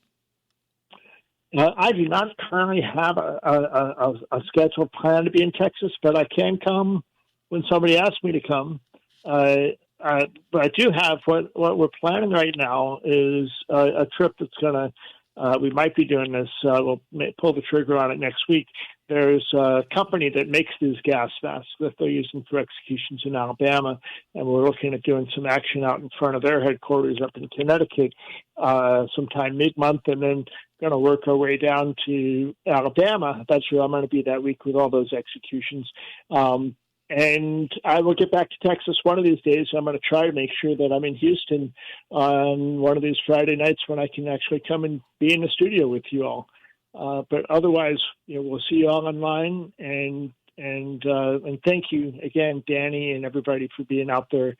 S13: I do not currently have a scheduled plan to be in Texas, but I can come when somebody asks me to come. But I do have what we're planning right now is a trip that's going to, we might be doing this, we'll pull the trigger on it next week. There's a company that makes these gas masks that they're using for executions in Alabama, and we're looking at doing some action out in front of their headquarters up in Connecticut sometime mid-month, and then going to work our way down to Alabama. That's where I'm going to be that week with all those executions. And I will get back to Texas one of these days. I'm going to try to make sure that I'm in Houston on one of these Friday nights when I can actually come and be in the studio with you all. But otherwise, we'll see you all online. And thank you again, Dani, and everybody for being out there,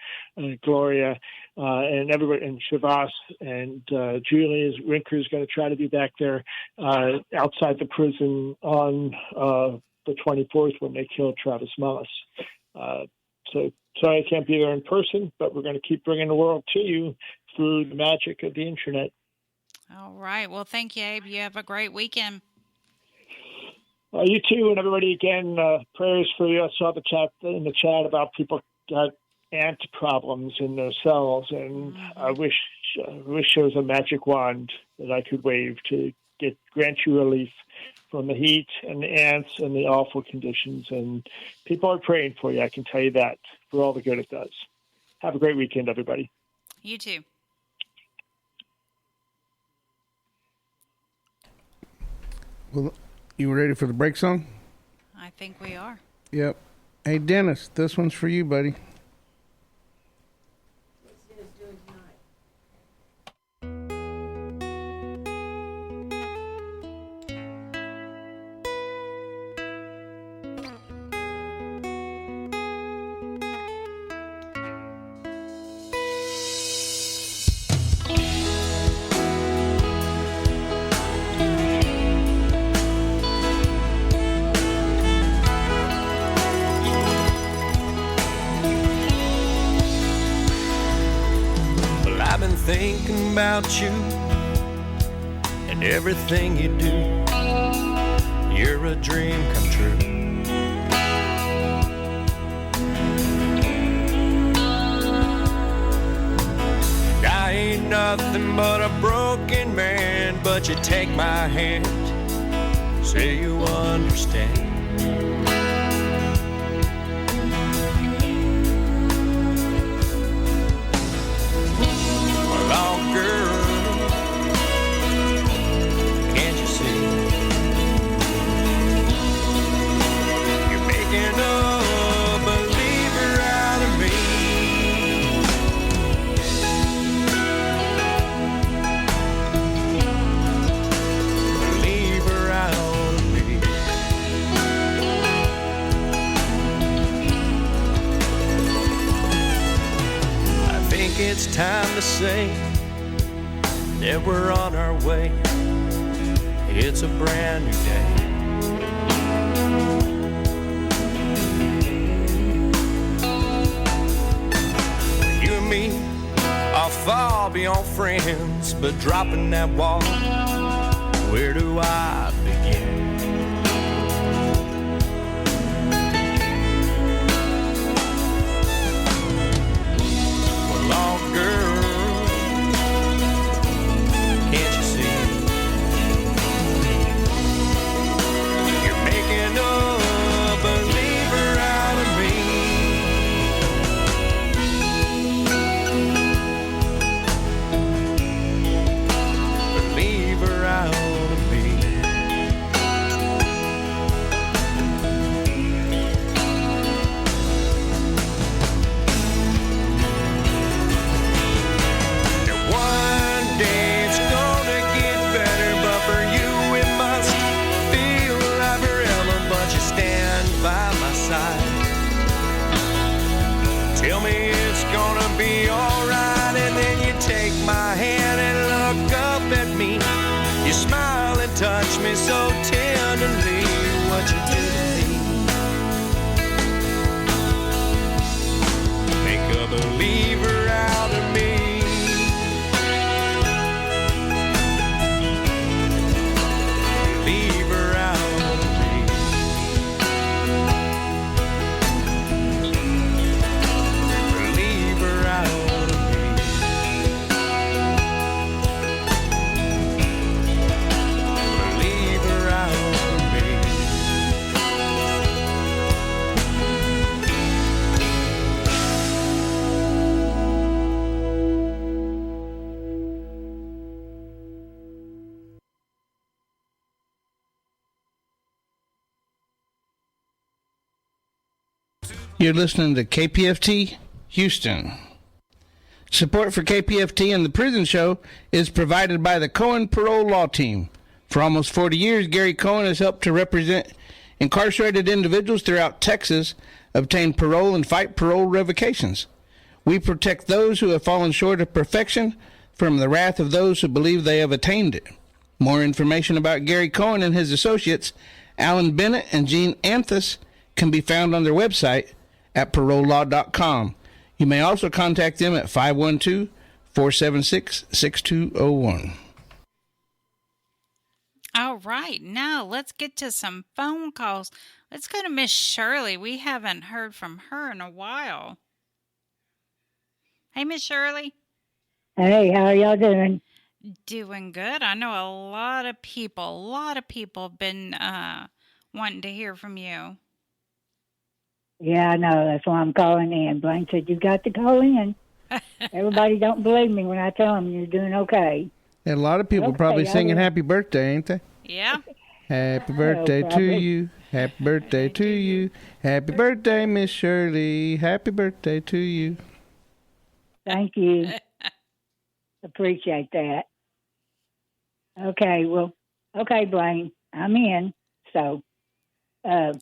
S13: Gloria, and everybody, and Shavas, and Julie Rinker is going to try to be back there outside the prison on the 24th when they killed Travis Mullis. So sorry I can't be there in person, but we're going to keep bringing the world to you through the magic of the internet.
S8: All right. Well, thank you, Abe. You have a great weekend.
S13: You too, and everybody again. Prayers for you. I saw the chat in the chat about people got ant problems in their cells, and I wish there was a magic wand that I could wave to grant you relief from the heat and the ants and the awful conditions. And people are praying for you. I can tell you that, for all the good it does. Have a great weekend, everybody.
S8: You too.
S9: Well, you ready for the break song?
S8: I think we are.
S9: Yep. Hey, Dennis, this one's for you, buddy.
S6: Thinking about you and everything you do. You're a dream come true. I ain't nothing but a broken man, but you take my hand, say you understand. It's time to say that we're on our way. It's a brand new day. You and me are far beyond friends, but dropping that wall, where do I begin? Tell me it's gonna be alright, and then you take my hand and look up at me. You smile and touch me so tenderly. What you do to me, make a believer out of me.
S9: You're listening to KPFT Houston. Support for KPFT and the Prison Show is provided by the Cohen Parole Law Team. For almost 40 years, Gary Cohen has helped to represent incarcerated individuals throughout Texas obtain parole and fight parole revocations. We protect those who have fallen short of perfection from the wrath of those who believe they have attained it. More information about Gary Cohen and his associates, Alan Bennett and Gene Anthus, can be found on their website at parolelaw.com. You may also contact them at 512-476-6201.
S8: All right, now let's get to some phone calls. Let's go to Miss Shirley. We haven't heard from her in a while. Hey, Miss Shirley.
S14: Hey, how are y'all doing?
S8: Doing good. I know a lot of people have been wanting to hear from you.
S14: Yeah, I know. That's why I'm calling in. Blaine said you got to call in. Everybody don't believe me when I tell them you're doing okay.
S9: And a lot of people probably singing happy birthday, ain't they?
S8: Yeah.
S9: Happy birthday to you. Happy birthday to you. Happy birthday, Miss Shirley. Happy birthday to you.
S14: Thank you. Appreciate that. Okay, Blaine, I'm in. So, I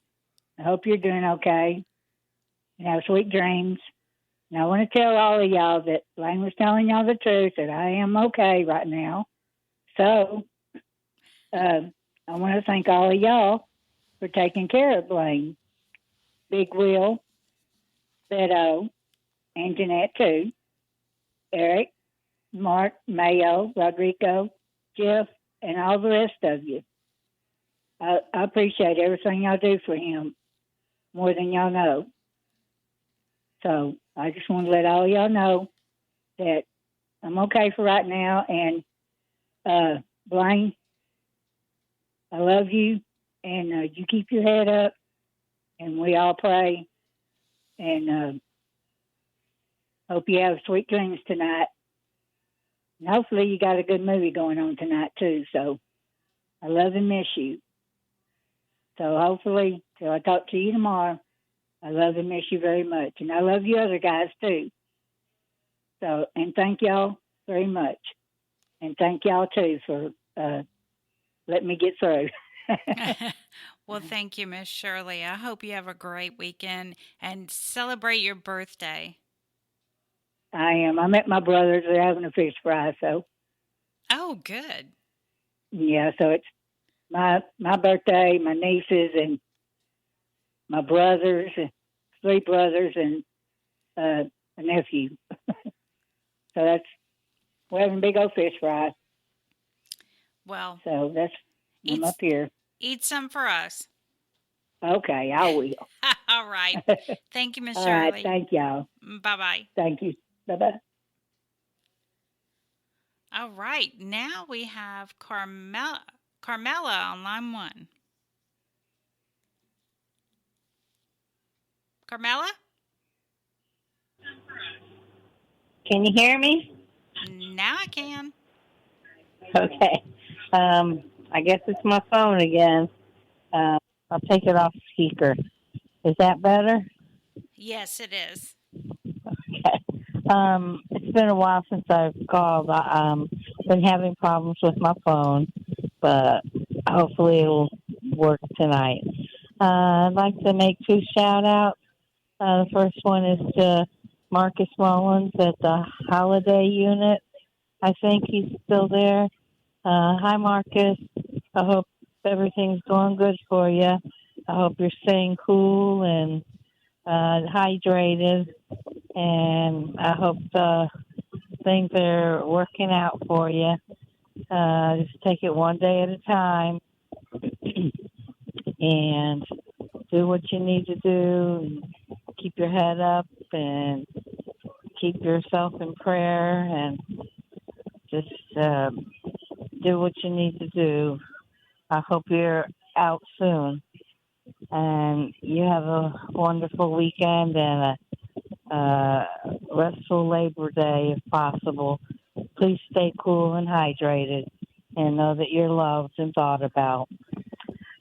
S14: hope you're doing okay. And have sweet dreams. And I want to tell all of y'all that Blaine was telling y'all the truth, that I am okay right now. So, I want to thank all of y'all for taking care of Blaine. Big Will, Beto, and Jeanette too. Eric, Mark, Mayo, Rodrigo, Jeff, and all the rest of you. I appreciate everything y'all do for him more than y'all know. So I just want to let all y'all know that I'm okay for right now. And Blaine, I love you, and you keep your head up, and we all pray, and hope you have sweet dreams tonight. And hopefully you got a good movie going on tonight too. So I love and miss you. So hopefully, till I talk to you tomorrow, I love and miss you very much. And I love you other guys too. So, and thank y'all very much. And thank y'all too for letting me get through.
S8: Well, thank you, Miss Shirley. I hope you have a great weekend and celebrate your birthday.
S14: I am. I'm at my brother's. They're having a fish fry, so.
S8: Oh, good.
S14: Yeah, so it's my birthday, my nieces, and my brothers, 3 brothers, and a nephew. So we're having a big old fish fry.
S8: Well.
S14: So I'm up here.
S8: Eat some for us.
S14: Okay, I will.
S8: All right. Thank you, Miss
S14: All
S8: Shirley.
S14: right, thank y'all.
S8: Bye-bye.
S14: Thank you. Bye-bye.
S8: All right. Now we have Carmela on line 1. Carmela?
S15: Can you hear me?
S8: Now I can.
S15: Okay. I guess it's my phone again. I'll take it off speaker. Is that better?
S8: Yes, it is.
S15: Okay. It's been a while since I've called. I've been having problems with my phone, but hopefully it'll work tonight. I'd like to make 2 shout-outs. The first one is to Marcus Mullins at the Holiday Unit. I think he's still there. Hi, Marcus. I hope everything's going good for you. I hope you're staying cool and hydrated, and I hope things are working out for you. Just take it one day at a time and do what you need to do. Keep your head up and keep yourself in prayer, and just do what you need to do. I hope you're out soon, and you have a wonderful weekend and a restful Labor Day if possible. Please stay cool and hydrated, and know that you're loved and thought about.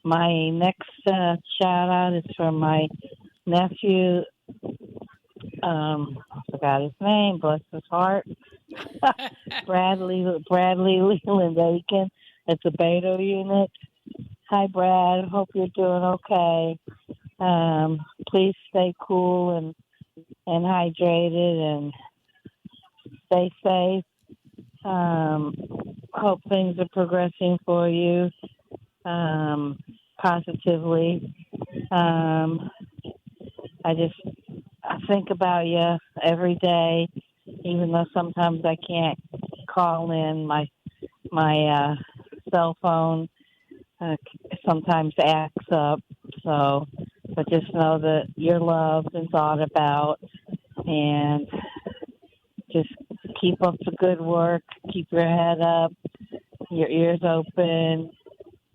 S15: My next shout out is from my nephew I forgot his name, bless his heart. Bradley Leland Aiken at the Beto unit. Hi, Brad. Hope you're doing okay. Please stay cool and hydrated and stay safe. Hope things are progressing for you positively. I think about you every day, even though sometimes I can't call in. My cell phone sometimes acts up. So, but just know that you're loved and thought about, and just keep up the good work. Keep your head up, your ears open,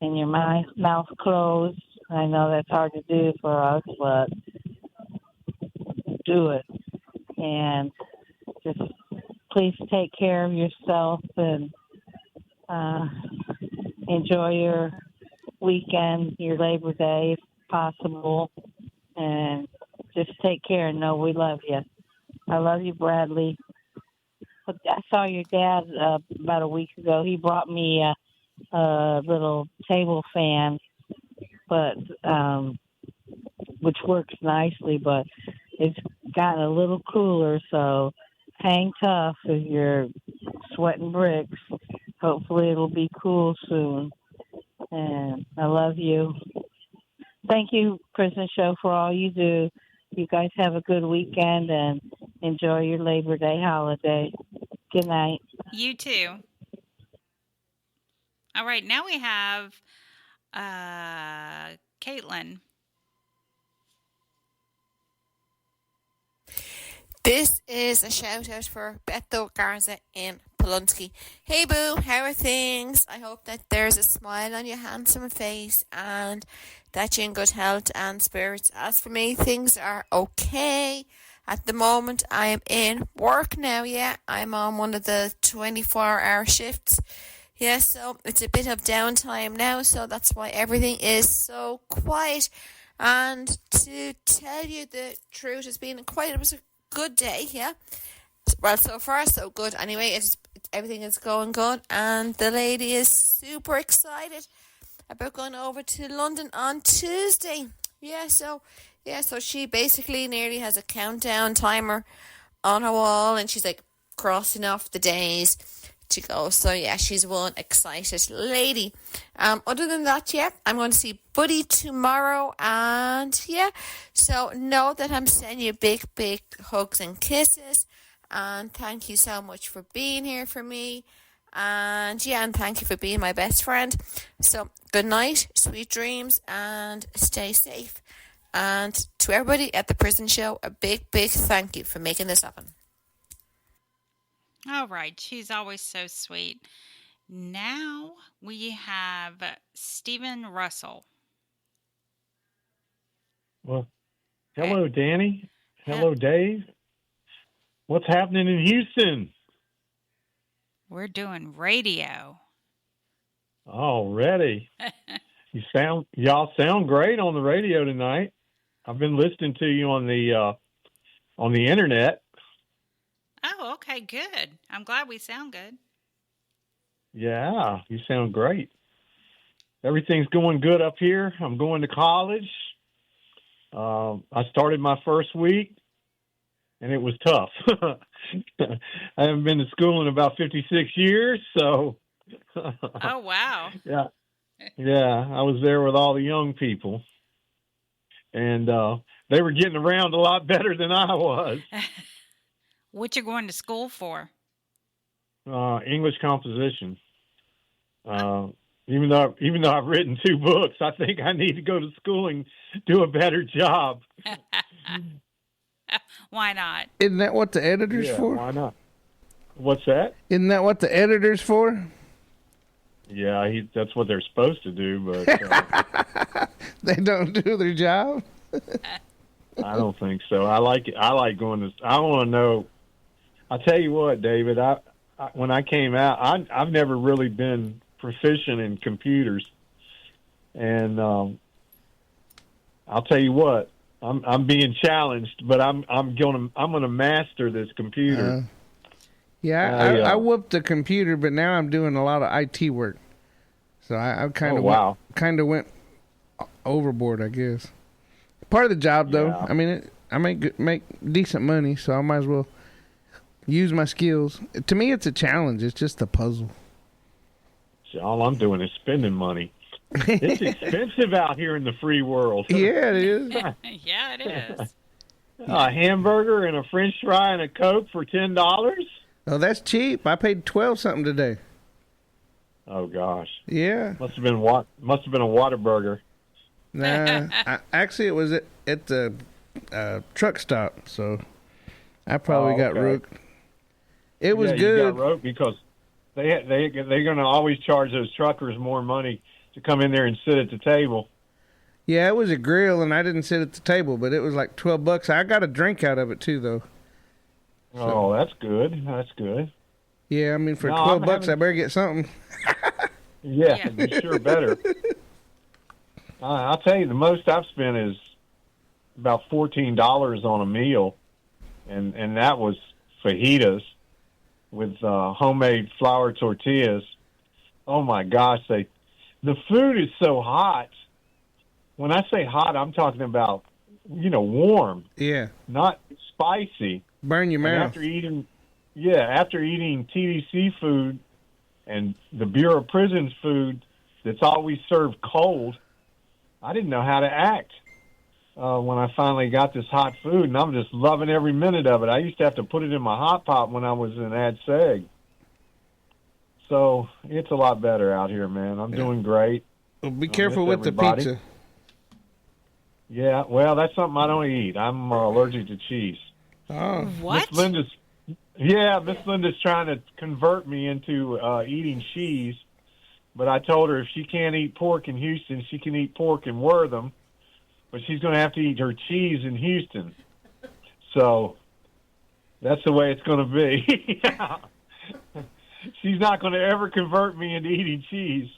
S15: and your mouth closed. I know that's hard to do for us, but do it. And just please take care of yourself and enjoy your weekend, your Labor Day, if possible. And just take care and know we love you. I love you, Bradley. I saw your dad about a week ago. He brought me a little table fan, but which works nicely, but it's gotten a little cooler, so hang tough if you're sweating bricks. Hopefully it'll be cool soon. And I love you. Thank you, Prison Show, for all you do. You guys have a good weekend and enjoy your Labor Day holiday. Good night.
S8: You too. All right, now we have Caitlin.
S16: This is a shout out for Beto Garza in Polunsky. Hey boo, how are things? I hope that there's a smile on your handsome face and that you're in good health and spirits. As for me, things are okay. At the moment, I am in work now, yeah. I'm on one of the 24-hour shifts. Yeah, so it's a bit of downtime now, so that's why everything is so quiet. And to tell you the truth, it was a good day, yeah. Well, so far so good. Anyway, everything is going good, and the lady is super excited about going over to London on Tuesday. So she basically nearly has a countdown timer on her wall, and she's like crossing off the days to go. So yeah, she's one excited lady. Other than that, yeah, I'm going to see Buddy tomorrow, and yeah, so know that I'm sending you big hugs and kisses, and thank you so much for being here for me, and yeah, and thank you for being my best friend. So good night, sweet dreams, and stay safe. And to everybody at the Prison Show, a big thank you for making this happen.
S8: All right, she's always so sweet. Now we have Stephen Russell.
S17: Well, hello, Dani. Hello, Dave. What's happening in Houston?
S8: We're doing radio.
S17: Already. Y'all sound great on the radio tonight. I've been listening to you on the internet.
S8: Oh, okay, good. I'm glad we sound good.
S17: Yeah, you sound great. Everything's going good up here. I'm going to college. I started my first week, and it was tough. I haven't been to school in about 56 years, so...
S8: Oh, wow.
S17: Yeah, I was there with all the young people, and they were getting around a lot better than I was.
S8: What you going to school for?
S17: English composition. Even though I've written 2 books, I think I need to go to school and do a better job.
S8: Why not?
S9: Isn't that what the editor's for?
S17: Why not? What's that?
S9: Isn't that what the editor's for?
S17: Yeah, that's what they're supposed to do, but
S9: they don't do their job.
S17: I don't think so. I like it. I like going to. I want to know. I'll tell you what, David. I when I came out, I've never really been proficient in computers, and I'll tell you what. I'm being challenged, but I'm gonna master this computer.
S9: I whooped the computer, but now I'm doing a lot of IT work. So I kind of went overboard, I guess. Part of the job, though.
S17: Yeah.
S9: I mean, I make decent money, so I might as well use my skills. To me, it's a challenge. It's just a puzzle.
S17: So all I'm doing is spending money. It's expensive out here in the free world.
S9: Yeah, it is.
S8: Yeah, it is.
S17: A hamburger and a French fry and a Coke for $10.
S9: Oh, that's cheap. I paid $12 something today.
S17: Oh gosh.
S9: Yeah.
S17: Must have been a Whataburger.
S9: Nah, actually, it was at the truck stop, so I probably got rooked. It was good.
S17: You got rooked because they're going to always charge those truckers more money to come in there and sit at the table.
S9: Yeah, it was a grill, and I didn't sit at the table, but it was like $12. I got a drink out of it too, though.
S17: Oh, that's good. That's good.
S9: Yeah, I mean, for $12, I better get something.
S17: Yeah, you sure better. I'll tell you, the most I've spent is about $14 on a meal, and that was fajitas with homemade flour tortillas. Oh my gosh, the food is so hot. When I say hot, I'm talking about warm.
S9: Yeah,
S17: not spicy.
S9: Burn your mouth.
S17: And after eating TDC food and the Bureau of Prisons food that's always served cold, I didn't know how to act when I finally got this hot food, and I'm just loving every minute of it. I used to have to put it in my hot pot when I was in Ad-Seg. So it's a lot better out here, man. I'm doing great.
S9: Well, be careful with everybody. The pizza.
S17: Yeah, well, that's something I don't eat. I'm allergic to cheese.
S9: Oh,
S8: what?
S17: Miss Linda's trying to convert me into eating cheese, but I told her if she can't eat pork in Houston, she can eat pork in Wortham, but she's going to have to eat her cheese in Houston. So that's the way it's going to be. She's not going to ever convert me into eating cheese.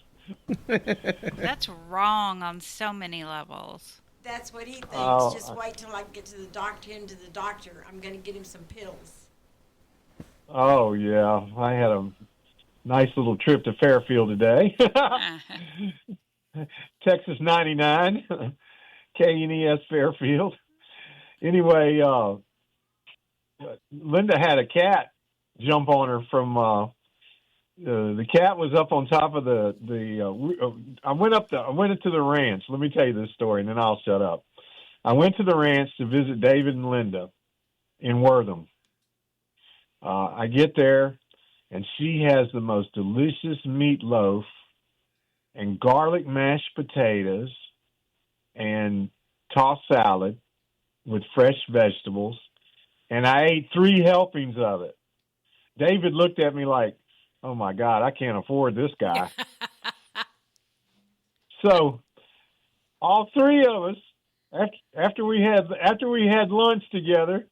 S8: That's wrong on so many levels.
S18: That's what he thinks. Just wait till I get to the doctor. I'm going to get him some pills.
S17: Oh, yeah. I had a nice little trip to Fairfield today. Texas 99, KNES Fairfield. Anyway, Linda had a cat jump on her from the cat was up on top of I went into the ranch. Let me tell you this story, and then I'll shut up. I went to the ranch to visit David and Linda in Wortham. I get there, and she has the most delicious meatloaf and garlic mashed potatoes and tossed salad with fresh vegetables, and I ate 3 helpings of it. David looked at me like, oh my God, I can't afford this guy. So all 3 of us, after we had lunch together,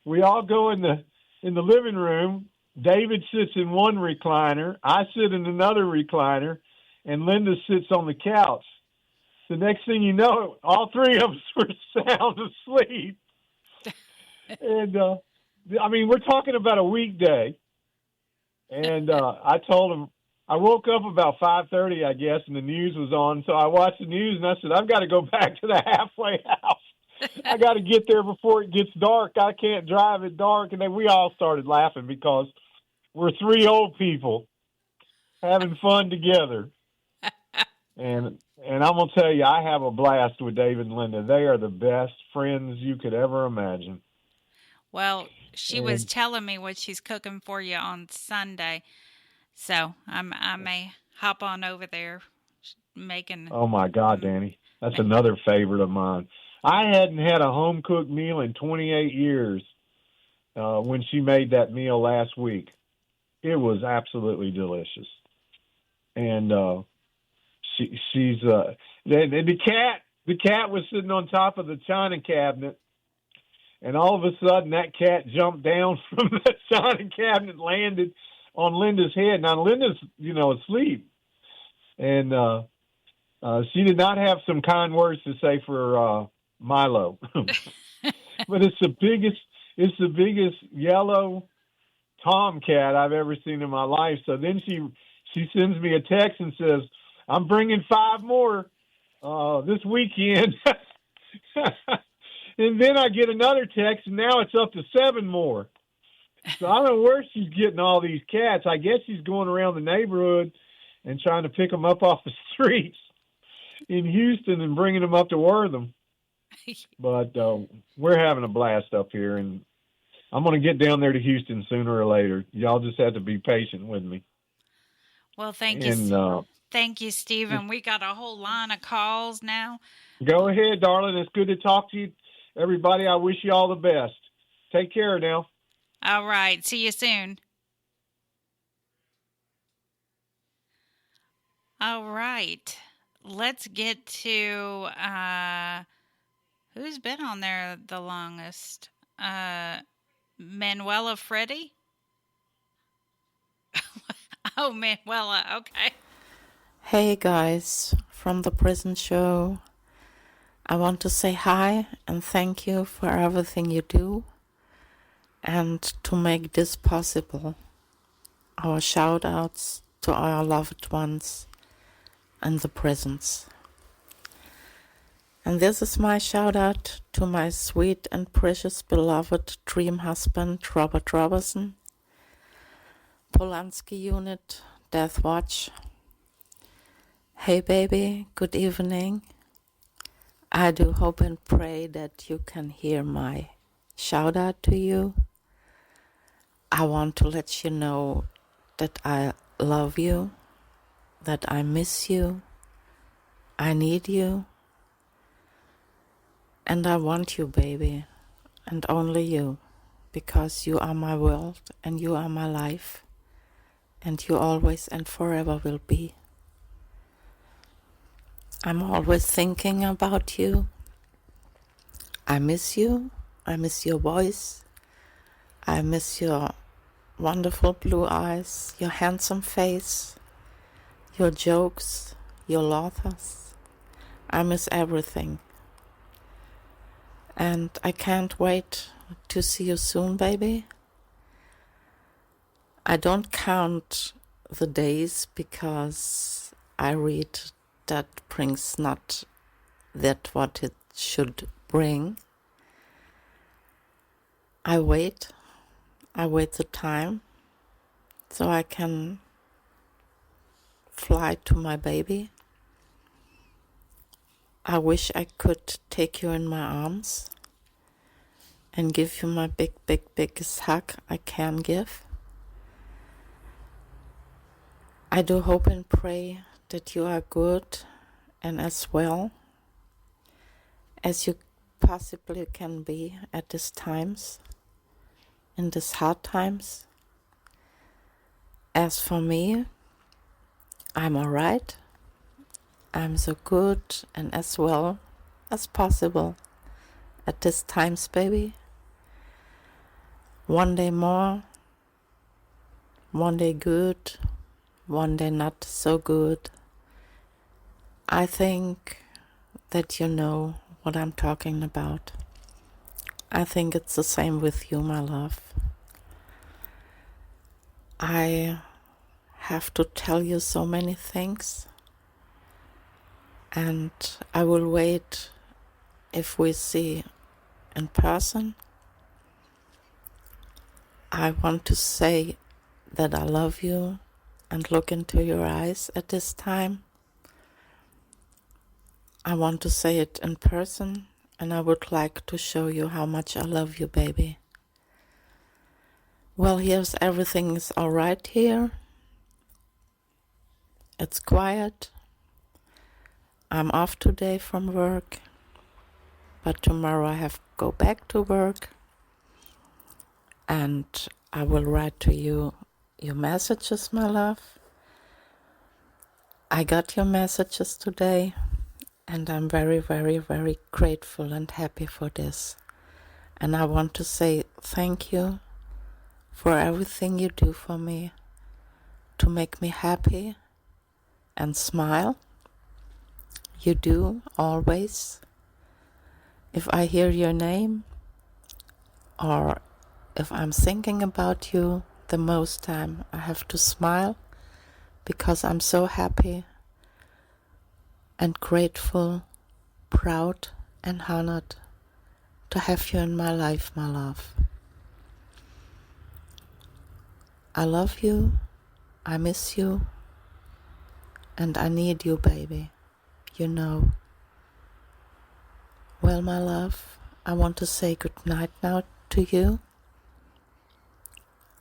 S17: we all go in the living room. David sits in one recliner, I sit in another recliner, and Linda sits on the couch. The next thing you know, all 3 of us were sound asleep. And we're talking about a weekday. And I told him, I woke up about 5:30, I guess, and the news was on. So I watched the news, and I said, I've got to go back to the halfway house. I got to get there before it gets dark. I can't drive at dark. And then we all started laughing because we're 3 old people having fun together. And I'm going to tell you, I have a blast with David and Linda. They are the best friends you could ever imagine.
S8: Well, she was telling me what she's cooking for you on Sunday, so I may hop on over there making.
S17: Oh my God, Dani, that's another favorite of mine. I hadn't had a home cooked meal in 28 years when she made that meal last week. It was absolutely delicious, and she's the cat was sitting on top of the china cabinet. And all of a sudden, that cat jumped down from the china cabinet, landed on Linda's head. Now, Linda's, asleep. And she did not have some kind words to say for Milo. But it's the biggest yellow tomcat I've ever seen in my life. So then she sends me a text and says, I'm bringing 5 more this weekend. And then I get another text, and now it's up to 7 more. So I don't know where she's getting all these cats. I guess she's going around the neighborhood and trying to pick them up off the streets in Houston and bringing them up to Wortham. But we're having a blast up here, and I'm going to get down there to Houston sooner or later. Y'all just have to be patient with me.
S8: Well, thank you. Thank you, Stephen. We got a whole line of calls now.
S17: Go ahead, darling. It's good to talk to you. Everybody, I wish you all the best. Take care now.
S8: All right. See you soon. All right. Let's get to who's been on there the longest? Manuela Freddy? Oh, Manuela. Okay.
S19: Hey guys, from the prison show. I want to say hi and thank you for everything you do and to make this possible. Our shout outs to our loved ones in the prisons. And this is my shout out to my sweet and precious beloved dream husband, Robert Robertson, Polanski Unit, Death Watch. Hey baby, good evening. I do hope and pray that you can hear my shout out to you. I want to let you know that I love you, that I miss you, I need you, and I want you, baby, and only you, because you are my world and you are my life, and you always and forever will be. I'm always thinking about you. I miss you. I miss your voice. I miss your wonderful blue eyes, your handsome face, your jokes, your laughs. I miss everything. And I can't wait to see you soon, baby. I don't count the days because I read that brings not that what it should bring. I wait the time so I can fly to my baby. I wish I could take you in my arms and give you my biggest hug I can give. I do hope and pray that you are good and as well as you possibly can be at these times, in these hard times. As for me, I'm alright. I'm so good and as well as possible at these times, baby. One day more, one day good, one day not so good. I think that you know what I'm talking about. I think it's the same with you, my love. I have to tell you so many things, and I will wait if we see in person. I want to say that I love you and look into your eyes at this time. I want to say it in person, and I would like to show you how much I love you, baby. Well, here's everything is all right here. It's quiet. I'm off today from work, but tomorrow I have to go back to work, and I will write to you your messages, my love. I got your messages today, and I'm very, very, very grateful and happy for this. And I want to say thank you for everything you do for me to make me happy and smile. You do always. If I hear your name, or if I'm thinking about you, the most time I have to smile because I'm so happy and grateful, proud and honored to have you in my life, my love. I love you, I miss you, and I need you, baby. You know. Well, my love, I want to say good night now to you.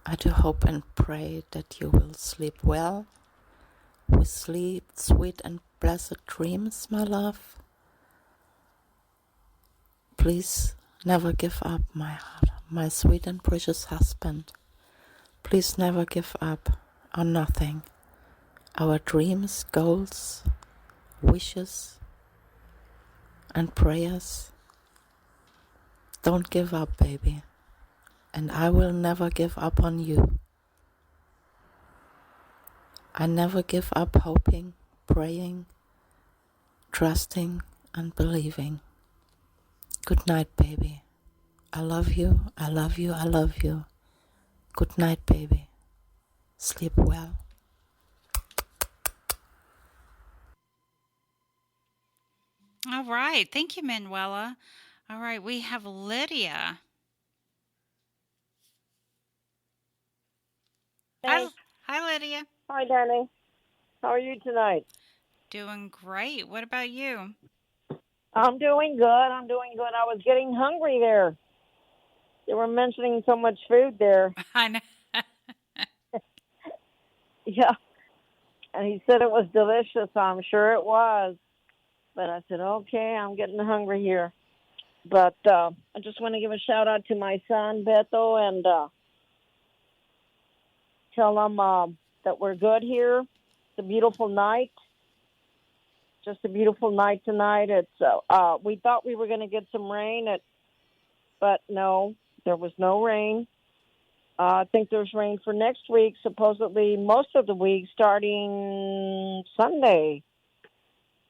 S19: I do hope and pray that you will sleep well, with sleep, sweet and blessed dreams, my love. Please never give up, my sweet and precious husband. Please never give up on nothing. Our dreams, goals, wishes, and prayers. Don't give up, baby. And I will never give up on you. I never give up hoping, praying, trusting, and believing. Good night, baby. I love you, I love you, I love you. Good night, baby. Sleep well.
S8: All right. Thank you, Manuela. All right. We have Lydia.
S20: Hey.
S8: Hi, Lydia.
S20: Hi, Dani. How are you tonight?
S8: Doing great. What about you?
S20: I'm doing good. I was getting hungry there. They were mentioning so much food there.
S8: I know.
S20: Yeah. And he said it was delicious. I'm sure it was. But I said, okay, I'm getting hungry here. But I just want to give a shout out to my son, Beto, and tell him that we're good here. It's a beautiful night. Just a beautiful night tonight. It's we thought we were going to get some rain, but no, there was no rain. I think there's rain for next week, supposedly most of the week starting Sunday.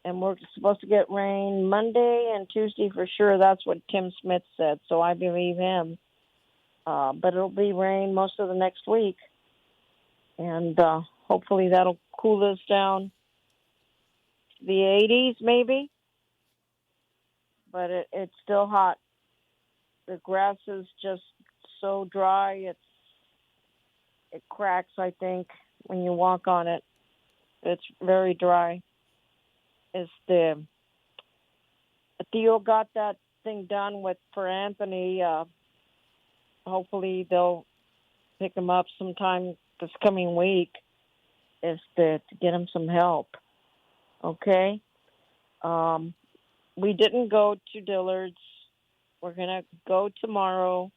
S20: And we're supposed to get rain Monday and Tuesday for sure. That's what Tim Smith said, so I believe him. But it'll be rain most of the next week. And hopefully that'll cool us down to the 80s maybe. But it's still hot. The grass is just so dry. It cracks, I think, when you walk on it. It's very dry. Theo got that thing done for Anthony. Hopefully they'll pick him up sometime this coming week. Is to get him some help. Okay. We didn't go to Dillard's. We're gonna go tomorrow.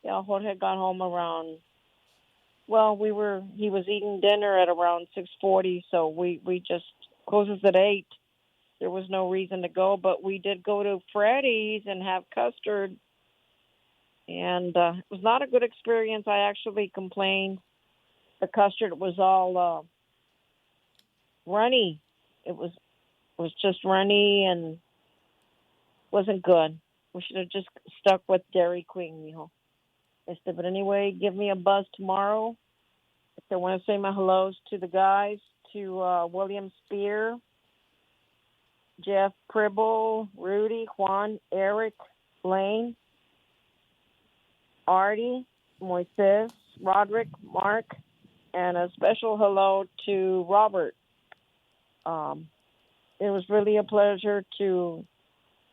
S20: Yeah, Jorge got home around. Well, he was eating dinner at around 6:40, so we just closes at 8. There was no reason to go, but we did go to Freddy's and have custard, and it was not a good experience. I actually complained. The custard was all runny. It was just runny and wasn't good. We should have just stuck with Dairy Queen, mijo. But anyway, give me a buzz tomorrow. If they want to say my hellos to the guys, to William Spear, Jeff Pribble, Rudy, Juan, Eric, Lane, Artie, Moises, Roderick, Mark, and a special hello to Robert. It was really a pleasure to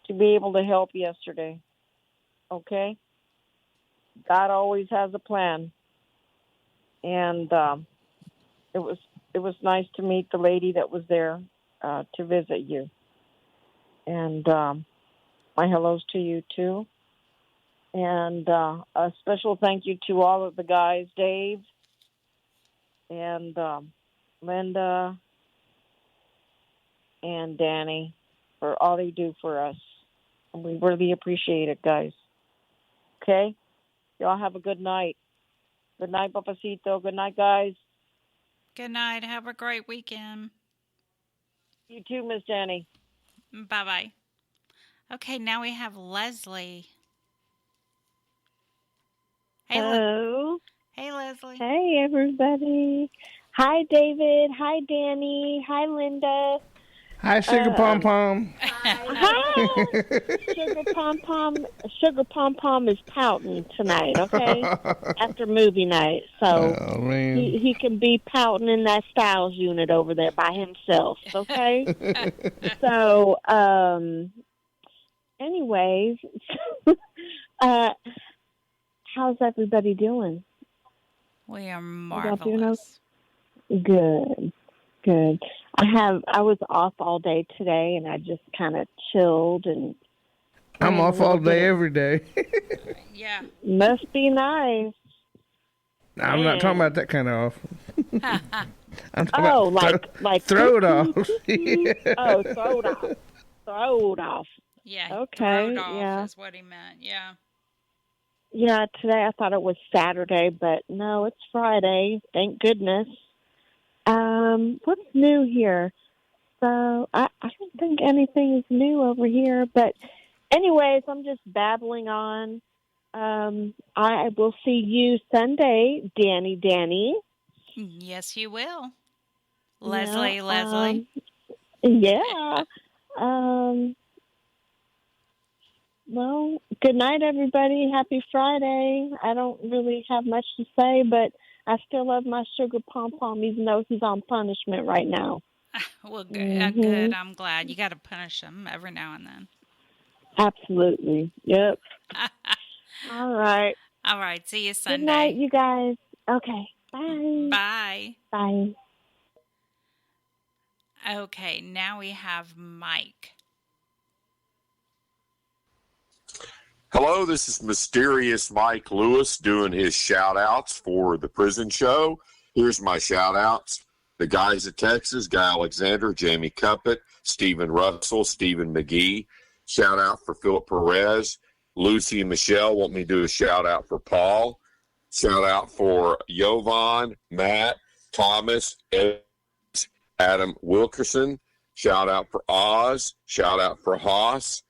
S20: be able to help yesterday. Okay? God always has a plan. And it was nice to meet the lady that was there to visit you. And my hellos to you, too. And a special thank you to all of the guys, Dave and Linda and Dani, for all they do for us. And we really appreciate it, guys. Okay? Y'all have a good night. Good night, Papacito. Good night, guys.
S8: Good night. Have a great weekend.
S20: You too, Miss Dani.
S8: Bye-bye. Okay, now we have Leslie.
S21: Hello.
S8: Hey, Leslie.
S21: Hey, everybody. Hi, David. Hi, Dani. Hi, Linda.
S9: Hi, Sugar Pom Pom.
S21: Hi. Sugar Pom Pom is pouting tonight, okay? After movie night. So
S9: Oh, man.
S21: he can be pouting in that Styles unit over there by himself, okay? So, anyways, how's everybody doing?
S8: We are
S21: Y'all doing
S8: marvelous.
S21: Good, good. I was off all day today, and I just kind of chilled and.
S9: I'm off all day, every day.
S8: Yeah.
S21: Must be nice.
S9: I'm not talking about that kind of off. I'm talking
S21: Oh,
S9: about
S21: like
S9: throw it off.
S21: Oh, throw it off. Throw it off.
S8: Yeah.
S21: Okay.
S8: Throwed off
S21: Yeah.
S8: is what he meant. Yeah.
S21: Yeah. Today I thought it was Saturday, but no, it's Friday. Thank goodness. What's new here? So I don't think anything is new over here, but anyways, I'm just babbling on. I will see you Sunday, Dani.
S8: Yes, you will.
S21: Yeah,
S8: Leslie.
S21: Yeah. Well, good night, everybody. Happy Friday. I don't really have much to say, but I still love my Sugar Pom Pom, even though he's on punishment right now.
S8: Well, good.
S21: Mhm.
S8: Good. I'm glad. You got to punish him every now and then.
S21: Absolutely. Yep. All right.
S8: All right. See you Sunday.
S21: Good night, you guys. Okay. Bye.
S8: Bye.
S21: Bye.
S8: Okay. Now we have Mike.
S22: Hello, this is Mysterious Mike Lewis doing his shout-outs for the prison show. Here's my shout-outs. The guys at Texas, Guy Alexander, Jamie Cuppett, Stephen Russell, Stephen McGee. Shout-out for Philip Perez. Lucy and Michelle want me to do a shout-out for Paul. Shout-out for Jovan, Matt, Thomas, Ed, Adam Wilkerson. Shout-out for Oz. Shout-out for Haas.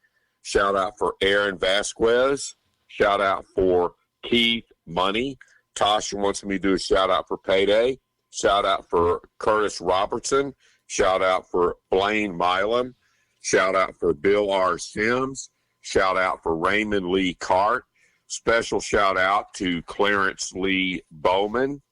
S22: Shout out for Aaron Vasquez. Shout out for Keith Money. Tasha wants me to do a shout out for Payday. Shout out for Curtis Robertson. Shout out for Blaine Milam. Shout out for Bill R. Sims. Shout out for Raymond Lee Cart. Special shout out to Clarence Lee Bowman.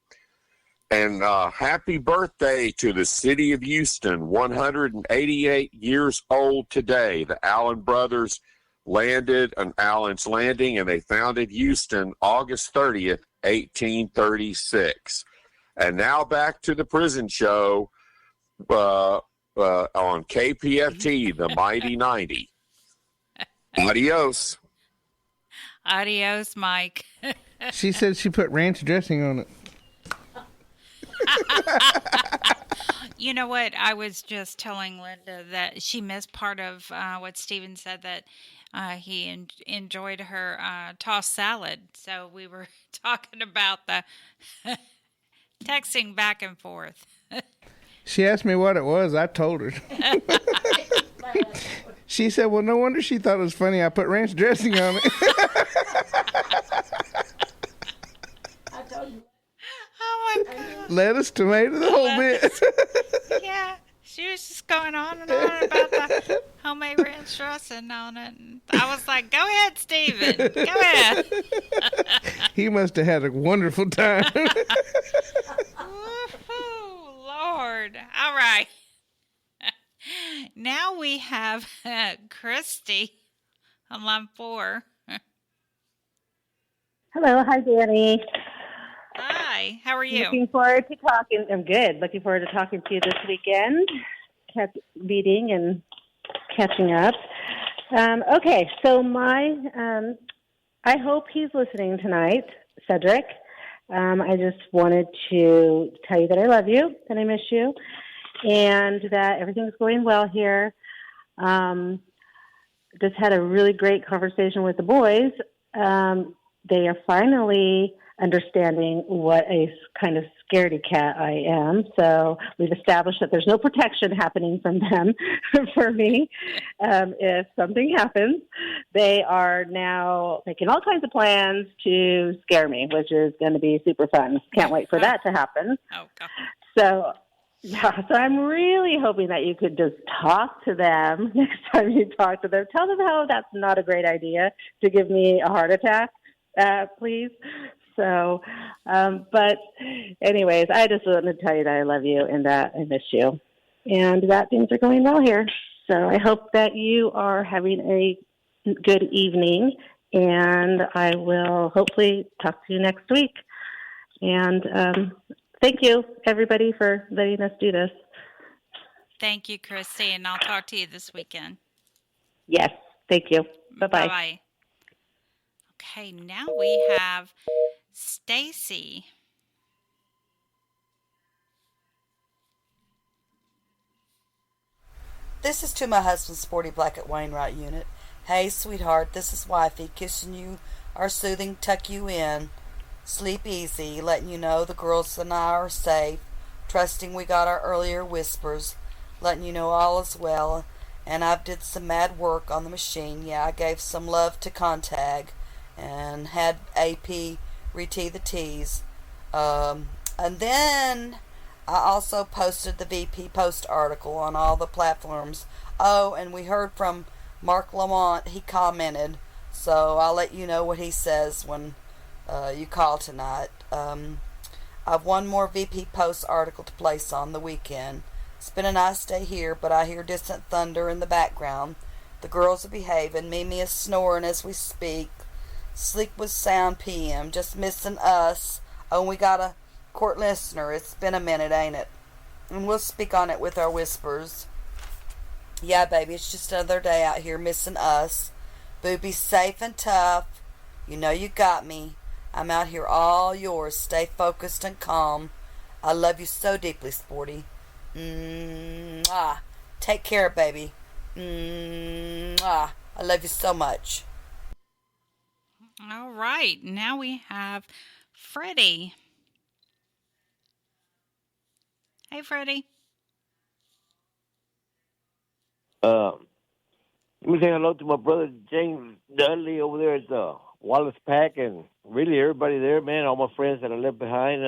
S22: And happy birthday to the city of Houston, 188 years old today. The Allen brothers landed on Allen's Landing, and they founded Houston August 30th, 1836. And now back to the prison show on KPFT, the Mighty 90. Adios.
S8: Adios, Mike.
S9: She said she put ranch dressing on it.
S8: You know what? I was just telling Linda that she missed part of what Steven said, that he enjoyed her tossed salad. So we were talking about the texting back and forth.
S9: She asked me what it was. I told her. She said, well, no wonder she thought it was funny. I put ranch dressing on it.
S8: Oh, my God.
S9: Lettuce, tomato, the whole bit.
S8: Yeah, she was just going on and on about the homemade ranch dressing on it. And I was like, go ahead, Steven. Go ahead.
S9: He must have had a wonderful time.
S8: Woo-hoo, Lord. All right. Now we have Christy on line 4.
S23: Hello, hi Dani.
S8: Hi, how are you?
S23: Looking forward to talking. I'm good. Looking forward to talking to you this weekend. Kept meeting and catching up. Okay, so I hope he's listening tonight, Cedric. I just wanted to tell you that I love you, that I miss you, and that everything's going well here. Just had a really great conversation with the boys. They are finally, understanding what a kind of scaredy cat I am. So we've established that there's no protection happening from them for me. If something happens, they are now making all kinds of plans to scare me, which is going to be super fun. Can't wait for that to happen.
S8: Oh, God.
S23: So, yeah, so I'm really hoping that you could just talk to them next time you talk to them. Tell them how that's not a great idea to give me a heart attack, please. So, but anyways, I just want to tell you that I love you and that I miss you and that things are going well here. So I hope that you are having a good evening, and I will hopefully talk to you next week. And thank you, everybody, for letting us do this.
S8: Thank you, Christy, and I'll talk to you this weekend.
S23: Yes, thank you. Bye-bye.
S8: Bye-bye. Okay, now we have Stacy.
S1: This is to my husband, Sporty Black at Wainwright Unit. Hey, sweetheart, this is Wifey, kissing you, our soothing, tuck you in. Sleep easy, letting you know the girls and I are safe, trusting we got our earlier whispers, letting you know all is well, and I've did some mad work on the machine. Yeah, I gave some love to Contag, and had AP retee the T's. And then I also posted the VP Post article on all the platforms. Oh, and we heard from Mark Lamont. He commented, so I'll let you know what he says when you call tonight. I've one more VP Post article to place on the weekend. It's been a nice day here, but I hear distant thunder in the background. The girls are behaving. Mimi is snoring as we speak. Sleep with sound PM. Just missing us. Oh, we got a court listener. It's been a minute, ain't it? And we'll speak on it with our whispers. Yeah, baby, it's just another day out here missing us. Boo, be safe and tough. You know you got me. I'm out here all yours. Stay focused and calm. I love you so deeply, Sporty. Mwah. Take care, baby. Mwah. I love you so much.
S8: All right, now we have Freddie. Hey, Freddie.
S2: Let me say hello to my brother James Dudley over there at the Wallace Pack, and really everybody there, man, all my friends that I left behind.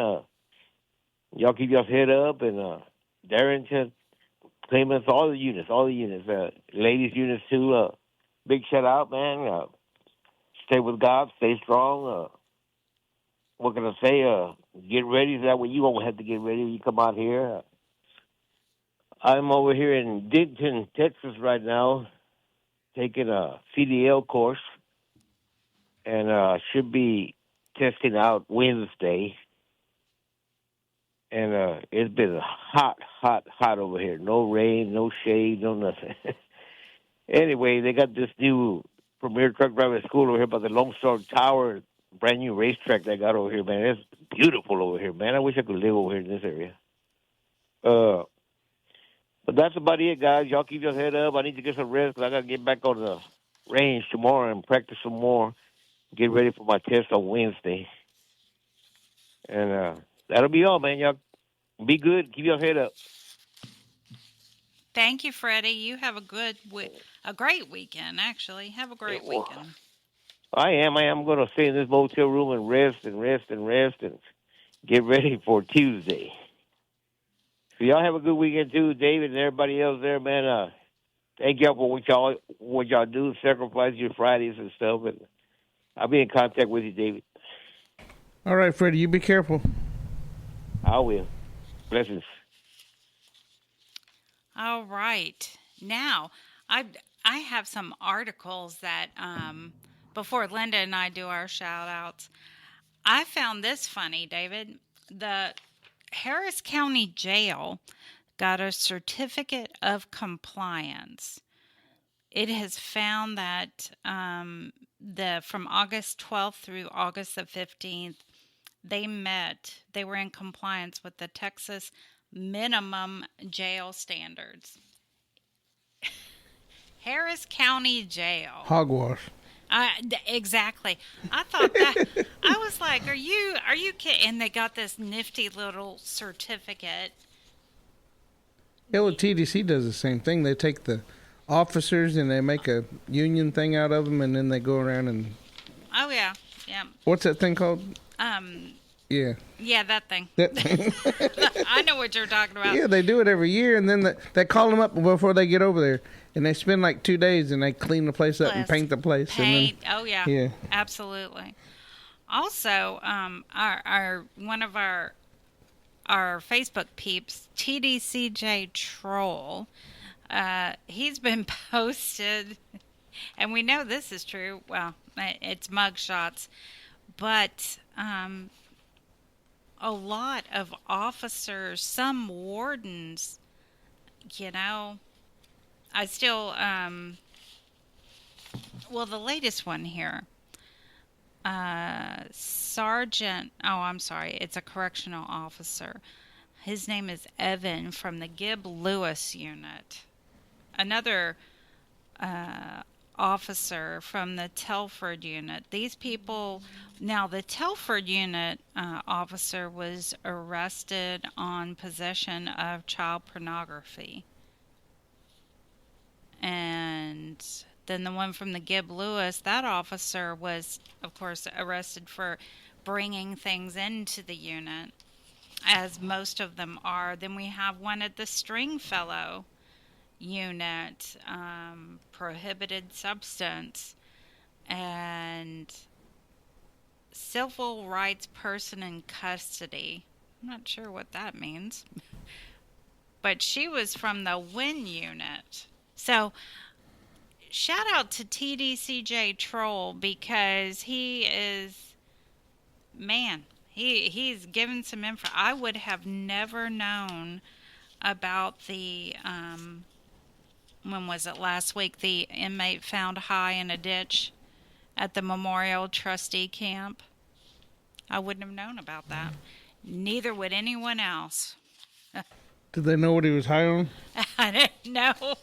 S2: Y'all keep your head up, and Darrington, Plymouth, all the units, ladies units too. Big shout out, man. Stay with God, stay strong. What can I say? Get ready so that way you won't have to get ready when you come out here. I'm over here in Denton, Texas right now, taking a CDL course, and should be testing out Wednesday. And it's been hot over here. No rain, no shade, no nothing. Anyway, they got this new premier truck driving school over here by the Lone Star Tower, brand new racetrack they got over here, man. It's beautiful over here, man. I wish I could live over here in this area. But that's about it, guys. Y'all keep your head up. I need to get some rest because I got to get back on the range tomorrow and practice some more. Get ready for my test on Wednesday. And that'll be all, man. Y'all be good. Keep your head up.
S8: Thank you, Freddie. You have a great weekend, actually. Have a great weekend.
S2: I am. I'm going to stay in this motel room and rest and get ready for Tuesday. So y'all have a good weekend too, David and everybody else there, man. Thank y'all for what y'all do, sacrifice your Fridays and stuff. And I'll be in contact with you, David.
S9: All right, Freddie, you be careful.
S2: I will. Blessings.
S8: All right. Now, I have some articles that before Linda and I do our shout-outs, I found this funny, David. The Harris County Jail got a certificate of compliance. It has found that from August 12th through August the 15th, they were in compliance with the Texas minimum jail standards. Harris County Jail.
S9: Hogwash.
S8: Exactly. I thought that. I was like, "Are you kidding?" And they got this nifty little certificate.
S9: Yeah, well, TDC does the same thing. They take the officers and they make a union thing out of them, and then they go around and.
S8: Oh yeah, yeah.
S9: What's that thing called? Yeah.
S8: Yeah, that thing.
S9: That thing.
S8: I know what you're talking about.
S9: Yeah, they do it every year, and then they call them up before they get over there, and they spend like 2 days, and they clean the place up and paint the place.
S8: Paint.
S9: And then,
S8: Oh yeah.
S9: Yeah.
S8: Absolutely. Also, our one of our Facebook peeps, TDCJ Troll, he's been posted, and we know this is true. Well, it's mugshots, but a lot of officers, some wardens, I still, well, the latest one here, Sergeant, I'm sorry, it's a correctional officer. His name is Evan from the Gibb Lewis unit. Another officer from the Telford unit. These people, now the Telford unit officer was arrested on possession of child pornography. And then the one from the Gibb Lewis, that officer was, of course, arrested for bringing things into the unit, as most of them are. Then we have one at the Stringfellow unit, prohibited substance, and civil rights person in custody. I'm not sure what that means. But she was from the Wynn unit. So, shout out to TDCJ Troll, because he is, man, he's given some info. I would have never known about the, when was it, last week, the inmate found high in a ditch at the Memorial Trustee Camp. I wouldn't have known about that. Neither would anyone else.
S9: Did they know what he was high on?
S8: I didn't know.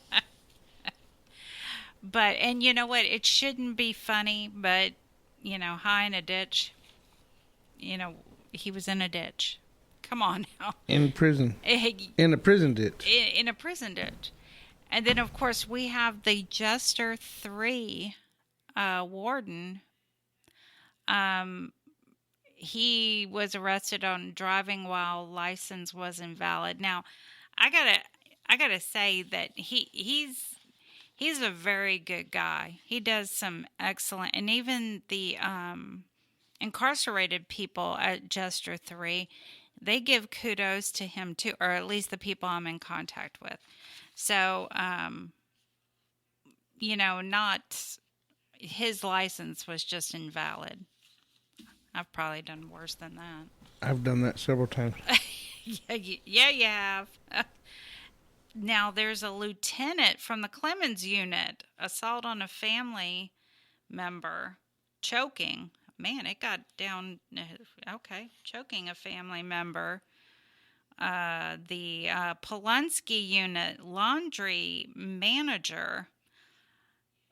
S8: But, and you know what, it shouldn't be funny, but, high in a ditch, he was in a ditch. Come on now.
S9: In prison. In a prison ditch.
S8: In a prison ditch. And then, of course, we have the Jester 3 warden. He was arrested on driving while license was invalid. Now, I gotta say that he's a very good guy. He does some excellent, and even the incarcerated people at Jester 3, they give kudos to him too, or at least the people I'm in contact with. So, not his license was just invalid. I've probably done worse than that.
S9: I've done that several times.
S8: Yeah, you have. Now, there's a lieutenant from the Clemens unit, assault on a family member, choking. Man, it got down. Okay, choking a family member. The Polunsky unit, laundry manager,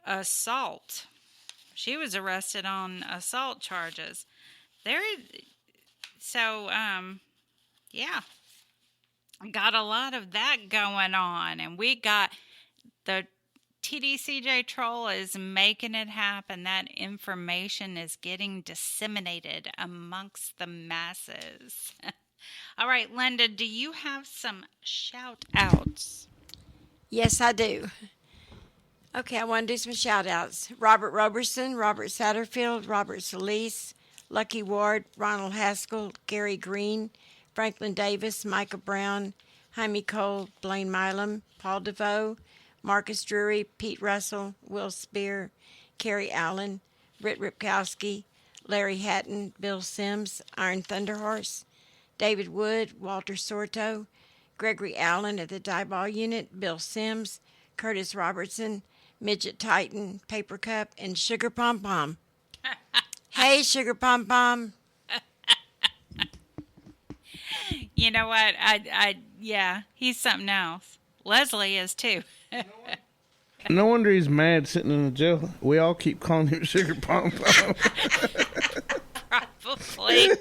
S8: assault. She was arrested on assault charges. Yeah. Got a lot of that going on, and we got the TDCJ Troll is making it happen. That information is getting disseminated amongst the masses. All right, Linda, do you have some shout outs?
S18: Yes, I do. Okay, I want to do some shout outs. Robert Robertson, Robert Satterfield, Robert Solis, Lucky Ward, Ronald Haskell, Gary Green, Franklin Davis, Micah Brown, Jaime Cole, Blaine Milam, Paul DeVoe, Marcus Drury, Pete Russell, Will Spear, Kerry Allen, Britt Ripkowski, Larry Hatton, Bill Sims, Iron Thunderhorse, David Wood, Walter Sorto, Gregory Allen at the Dieball Unit, Bill Sims, Curtis Robertson, Midget Titan, Paper Cup, and Sugar Pom Pom. Hey, Sugar Pom Pom.
S8: You know what? Yeah, he's something else. Leslie is too.
S9: No wonder he's mad sitting in the jail. We all keep calling him Sugar Pom Pom.
S8: Probably.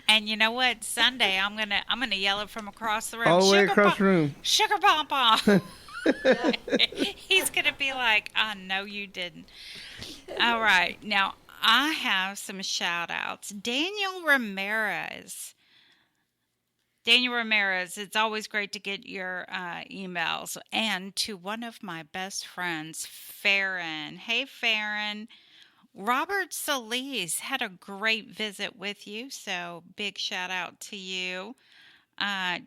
S8: And you know what? Sunday I'm gonna yell it from across the room.
S9: All the way across the room.
S8: Sugar Pom Pom. He's gonna be like, "Oh no, you didn't." All right, now I have some shout outs. Daniel Ramirez, it's always great to get your emails. And to one of my best friends, Farron. Hey, Farron. Robert Solis had a great visit with you, so big shout out to you.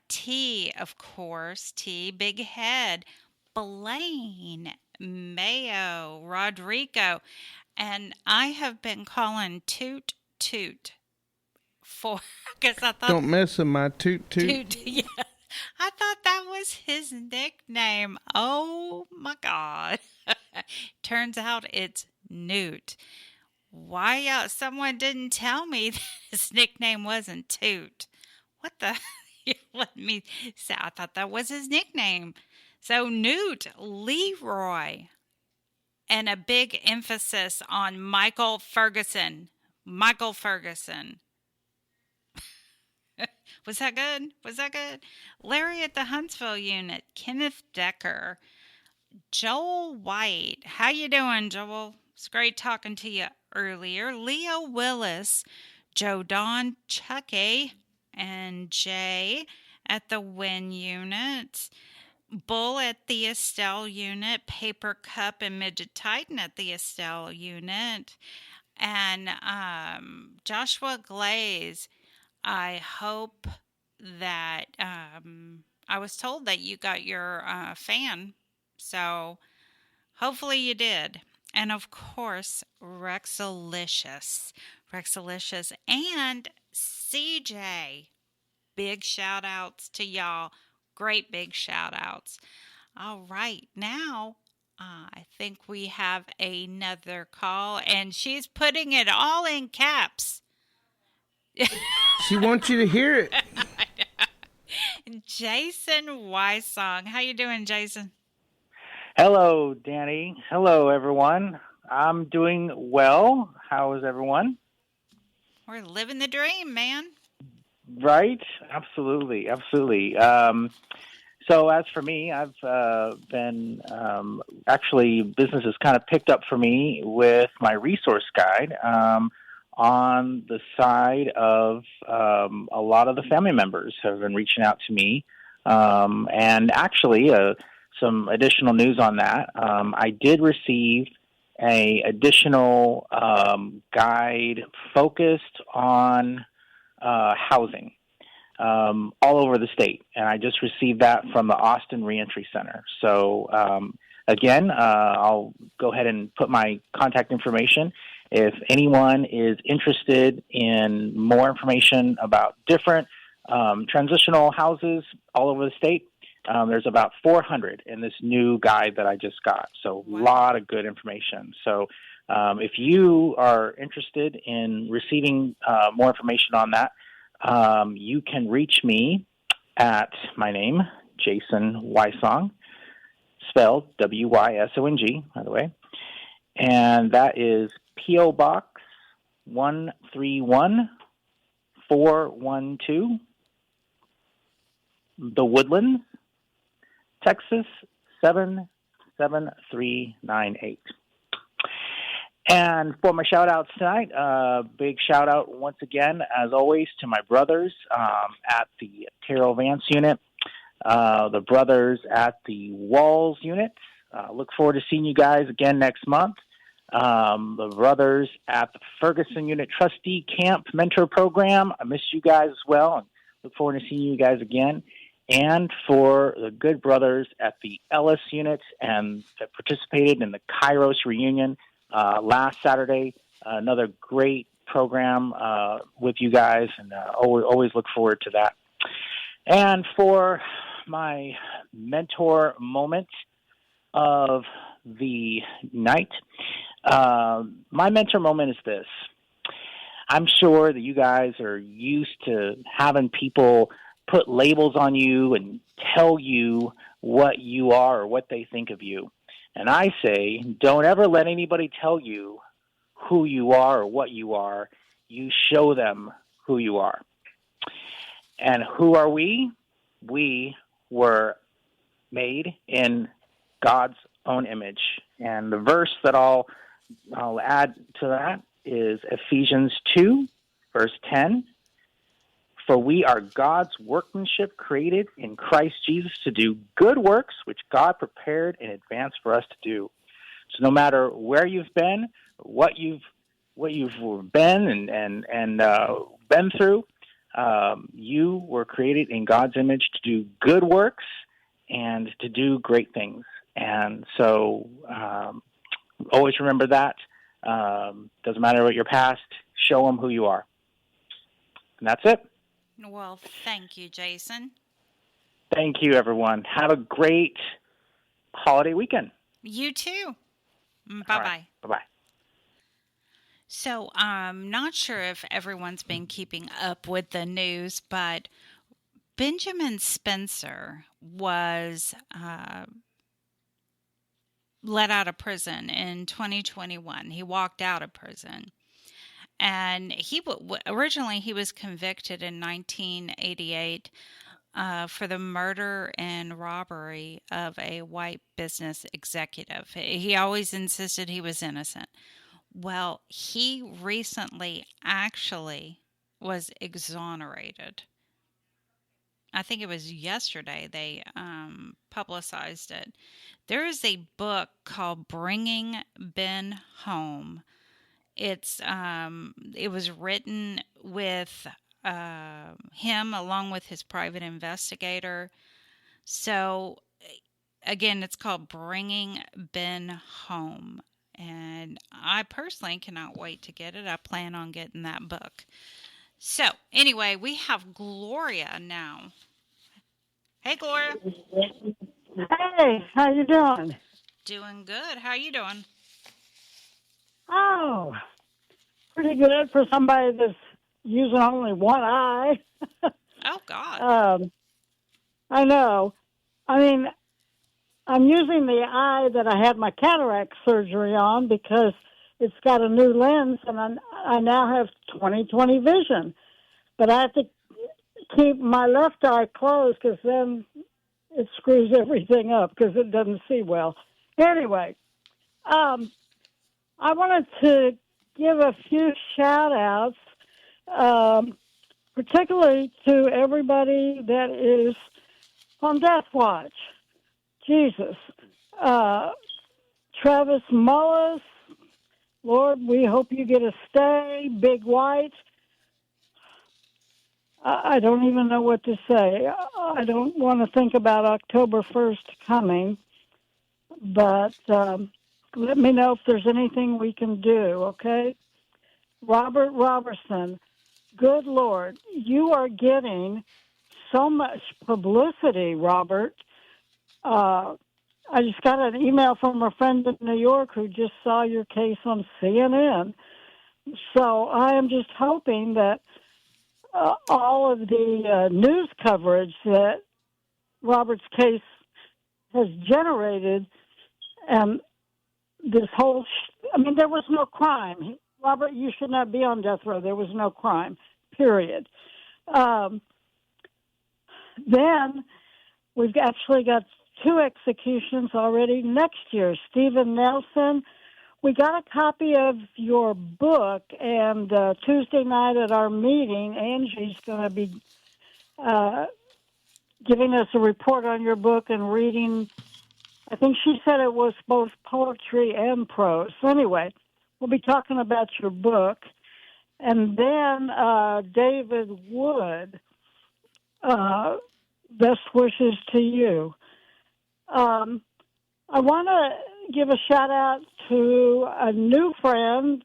S8: T, of course, T, Big Head, Blaine, Mayo, Rodrigo, and I have been calling Toot Toot for, because I thought...
S9: Don't mess with my Toot Toot.
S8: Toot, yeah. I thought that was his nickname. Oh my God. Turns out it's Newt. Why someone didn't tell me that his nickname wasn't Toot? What the... Let me say, I thought that was his nickname. So Newt Leroy, and a big emphasis on Michael Ferguson. Michael Ferguson. Was that good? Was that good? Larry at the Huntsville unit. Kenneth Decker. Joel White. How you doing, Joel? It's great talking to you earlier. Leo Willis. Joe Don, Chucky, and Jay at the Win unit. Bull at the Estelle unit. Paper Cup and Midget Titan at the Estelle unit. And Joshua Glaze, I hope that I was told that you got your fan, so hopefully you did. And of course, Rexalicious, and CJ. Big shout outs to y'all. Great big shout outs. All right, now I think we have another call, and she's putting it all in caps.
S9: She wants you to hear it.
S8: Jason Wysong. How you doing, Jason?
S3: Hello, Dani. Hello, everyone. I'm doing well. How is everyone?
S8: We're living the dream, man.
S3: Right? Absolutely. So as for me, I've been actually business has kind of picked up for me with my resource guide on the side of a lot of the family members have been reaching out to me. And actually, some additional news on that. I did receive a additional guide focused on housing all over the state, and I just received that from the Austin Reentry Center. So again, I'll go ahead and put my contact information. If anyone is interested in more information about different transitional houses all over the state, there's about 400 in this new guide that I just got. So a lot of good information. So if you are interested in receiving more information on that, you can reach me at my name, Jason Wysong, spelled W-Y-S-O-N-G, by the way. And that is P.O. Box 131412, The Woodlands, Texas 77398. And for my shout-outs tonight, big shout-out once again, as always, to my brothers at the Terrell Vance unit, the brothers at the Walls unit. Look forward to seeing you guys again next month. The brothers at the Ferguson unit trustee camp mentor program. I miss you guys as well, and look forward to seeing you guys again. And for the good brothers at the Ellis unit and that participated in the Kairos reunion last Saturday, another great program with you guys, and always look forward to that. And for my mentor moment of the night, my mentor moment is this. I'm sure that you guys are used to having people put labels on you and tell you what you are or what they think of you. And I say, don't ever let anybody tell you who you are or what you are. You show them who you are. And who are we? We were made in God's own image. And the verse that I'll add to that is Ephesians 2, verse 10. For we are God's workmanship created in Christ Jesus to do good works, which God prepared in advance for us to do. So no matter where you've been, what you've been and been through, you were created in God's image to do good works and to do great things. And so always remember that. Doesn't matter what your past, show them who you are. And that's it.
S8: Well, thank you, Jason.
S3: Thank you, everyone. Have a great holiday weekend.
S8: You too. Bye-bye.
S3: Right. Bye-bye.
S8: So I'm not sure if everyone's been keeping up with the news, but Benjamin Spencer was let out of prison in 2021. He walked out of prison. And originally he was convicted in 1988 for the murder and robbery of a white business executive. He always insisted he was innocent. Well, he recently actually was exonerated. I think it was yesterday they publicized it. There is a book called Bringing Ben Home. It was written with him along with his private investigator. So again, it's called Bringing Ben Home. And I personally cannot wait to get it. I plan on getting that book. So anyway, we have Gloria now. Hey, Gloria.
S4: Hey, how you doing?
S8: Doing good. How you doing?
S4: Oh, pretty good for somebody that's using only one eye.
S8: Oh, God.
S4: I know. I mean, I'm using the eye that I had my cataract surgery on because it's got a new lens, and I now have 20/20 vision. But I have to keep my left eye closed because then it screws everything up because it doesn't see well. Anyway, I wanted to give a few shout-outs, particularly to everybody that is on Death Watch. Jesus. Travis Mullis, Lord, we hope you get a stay. Big White. I don't even know what to say. I don't want to think about October 1st coming, but let me know if there's anything we can do, okay? Robert Robertson, good Lord, you are getting so much publicity, Robert. I just got an email from a friend in New York who just saw your case on CNN. So I am just hoping that all of the news coverage that Robert's case has generated, and this whole, there was no crime. Robert, you should not be on death row. There was no crime, period. Then we've actually got 2 executions already next year. Stephen Nelson, we got a copy of your book, and Tuesday night at our meeting, Angie's going to be giving us a report on your book and reading. I think she said it was both poetry and prose. So anyway, we'll be talking about your book. And then David Wood, best wishes to you. I want to give a shout-out to a new friend,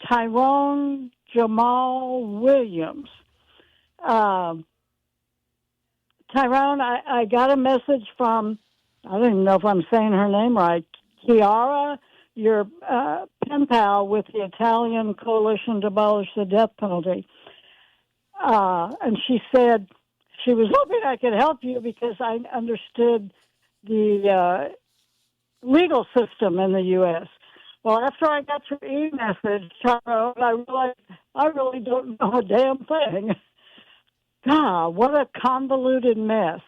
S4: Tyrone Jamal Williams. Tyrone, I got a message from, I don't even know if I'm saying her name right, Chiara, your pen pal with the Italian Coalition to Abolish the Death Penalty. And she said she was hoping I could help you because I understood the legal system in the U.S. Well, after I got your e-message, Tyrone, I realized I really don't know a damn thing. God, what a convoluted mess.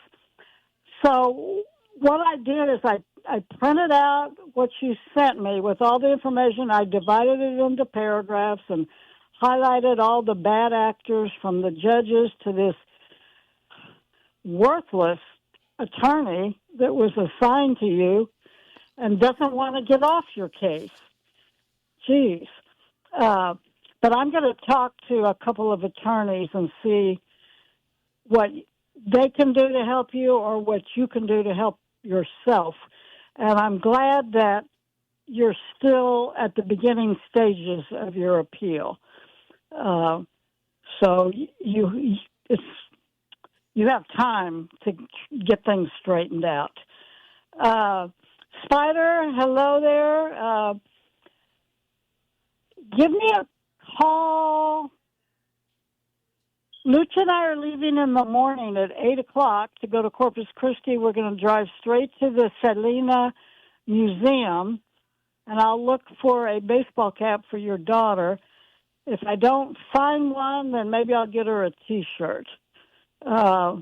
S4: So what I did is I printed out what you sent me with all the information. I divided it into paragraphs and highlighted all the bad actors from the judges to this worthless attorney that was assigned to you and doesn't want to get off your case. Jeez. But I'm going to talk to a couple of attorneys and see what they can do to help you or what you can do to help yourself. And I'm glad that you're still at the beginning stages of your appeal. So you have time to get things straightened out. Spider, hello there. Give me a call. Lucha and I are leaving in the morning at 8 o'clock to go to Corpus Christi. We're going to drive straight to the Selena Museum, and I'll look for a baseball cap for your daughter. If I don't find one, then maybe I'll get her a T-shirt. I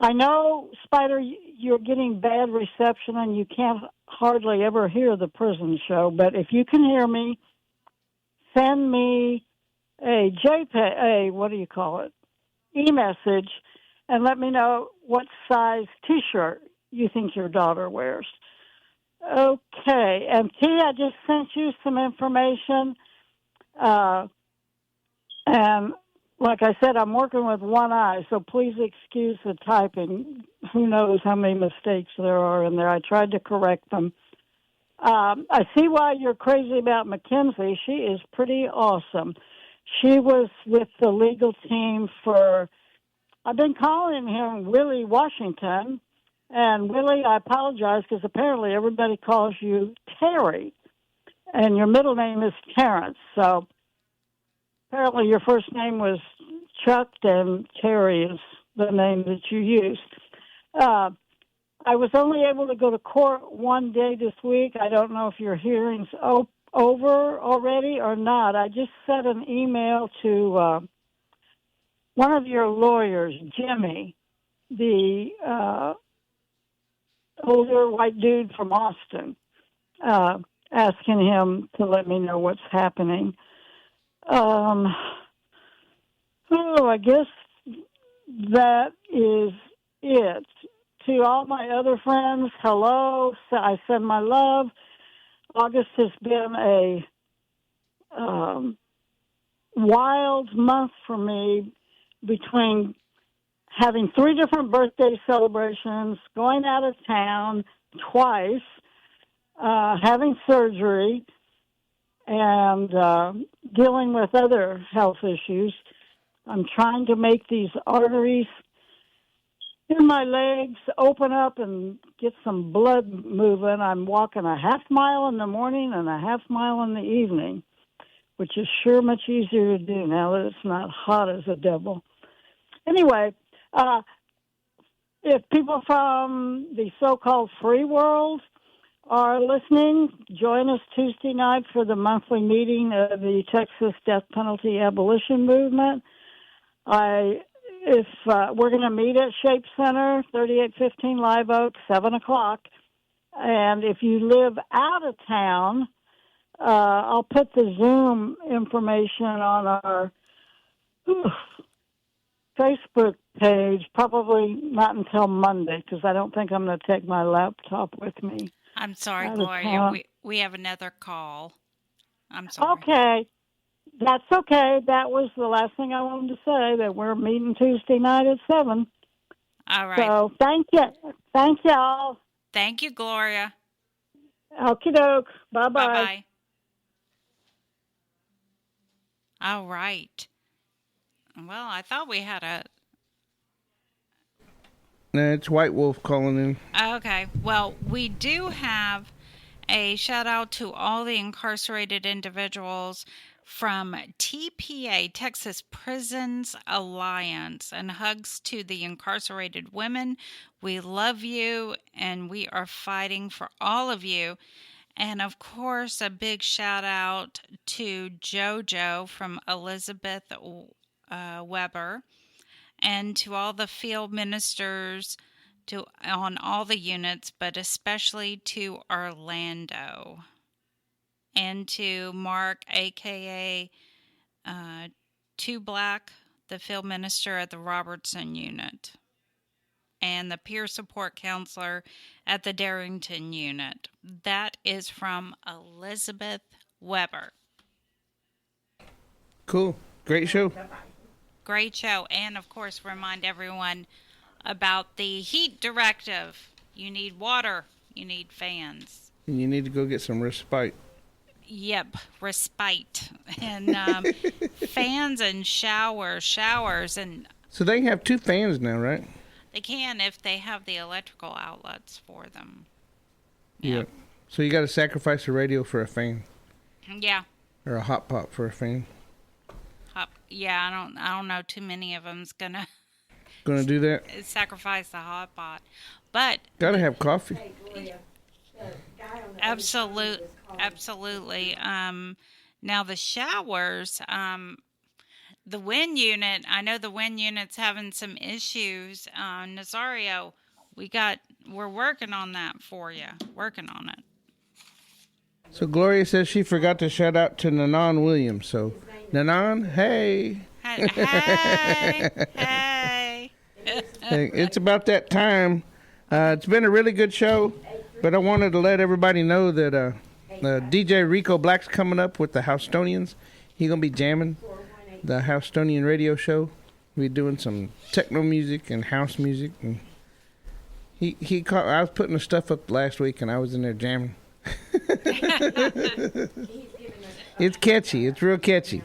S4: know, Spider, you're getting bad reception and you can't hardly ever hear the prison show, but if you can hear me, send me a e-message, and let me know what size T-shirt you think your daughter wears. Okay, and T, I just sent you some information, and like I said, I'm working with one eye, so please excuse the typing. Who knows how many mistakes there are in there. I tried to correct them. I see why you're crazy about Mackenzie. She is pretty awesome. She was with the legal team I've been calling him Willie Washington. And Willie, I apologize because apparently everybody calls you Terry. And your middle name is Terrence. So apparently your first name was Chuck and Terry is the name that you used. I was only able to go to court one day this week. I don't know if your hearing's over already or not. I just sent an email to one of your lawyers, Jimmy, the older white dude from Austin, asking him to let me know what's happening. I guess that is it. To all my other friends, hello. I send my love. August has been a wild month for me between having 3 different birthday celebrations, going out of town twice, having surgery, and dealing with other health issues. I'm trying to make these arteries in my legs open up and get some blood moving. I'm walking a half mile in the morning and a half mile in the evening, which is sure much easier to do now that it's not hot as a devil. Anyway, if people from the so-called free world are listening, join us Tuesday night for the monthly meeting of the Texas Death Penalty Abolition Movement. We're going to meet at Shape Center, 3815 Live Oak, 7 o'clock. And if you live out of town, I'll put the Zoom information on our Facebook page, probably not until Monday, because I don't think I'm going to take my laptop with me.
S8: I'm sorry, Gloria. We have another call. I'm sorry.
S4: Okay. That's okay. That was the last thing I wanted to say, that we're meeting Tuesday night at 7.
S8: All right.
S4: So thank you. Thank y'all.
S8: Thank you, Gloria.
S4: Okie doke. Bye-bye.
S8: Bye-bye. All right. Well, I thought we had a...
S9: No, it's White Wolf calling in.
S8: Okay. Well, we do have A shout out to all the incarcerated individuals from TPA, Texas Prisons Alliance, and hugs to the incarcerated women. We love you, and we are fighting for all of you. And of course, a big shout out to JoJo from Elizabeth Weber, and to all the field ministers on all the units, but especially to Orlando, and to Mark, aka Two Black, the field minister at the Robertson unit, and the peer support counselor at the Darrington unit. That is from Elizabeth Weber.
S9: Cool. Great show.
S8: Great show. And of course, remind everyone about the heat directive. You need water. You need fans.
S9: And you need to go get some respite.
S8: Yep, respite. And fans and showers. And
S9: So they have 2 fans now, right?
S8: they can if they have the electrical outlets for them.
S9: Yeah. So you got to sacrifice a radio for a fan.
S8: Yeah.
S9: Or a hot pot for a fan.
S8: Yeah, I don't know too many of them's gonna
S9: do that?
S8: sacrifice the hot pot. But
S9: Gotta have coffee.
S8: Absolutely. Now the showers, the wind unit, I know the wind unit's having some issues. Nazario, we're working on that for you. Working on it.
S9: So Gloria says she forgot to shout out to Nanan Williams. So Nanan, hey.
S8: Hey.
S9: It's about that time. It's been a really good show, but I wanted to let everybody know that DJ Rico Black's coming up with the Houstonians. He's going to be jamming the Houstonian radio show. We're doing some techno music and house music. And I was putting the stuff up last week, and I was in there jamming. It's catchy. It's real catchy.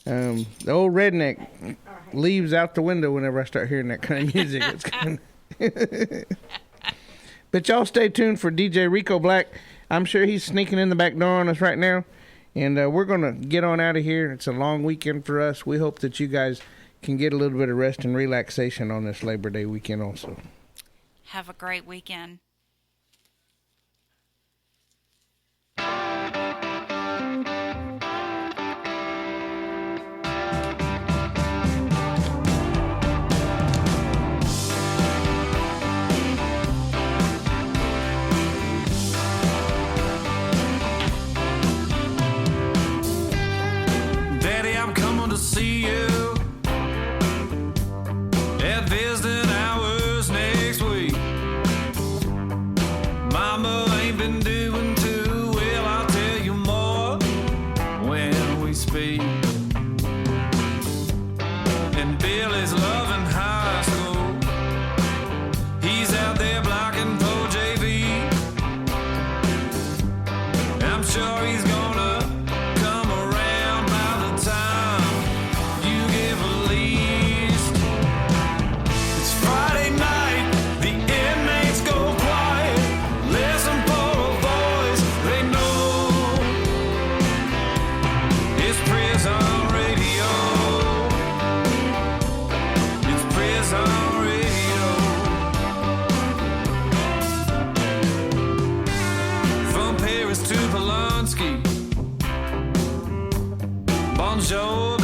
S9: The old redneck leaves out the window whenever I start hearing that kind of music. It's kind of But y'all stay tuned for DJ Rico Black. I'm sure he's sneaking in the back door on us right now. And we're going to get on out of here. It's a long weekend for us. We hope that you guys can get a little bit of rest and relaxation on this Labor Day weekend also.
S8: Have a great weekend.
S6: See you at visiting hours next week. Mama ain't been doing too well, I'll tell you more when we speak. And Billy's loving high school. He's out there blocking for JV. I'm sure he's gonna come around by the time Bonjour.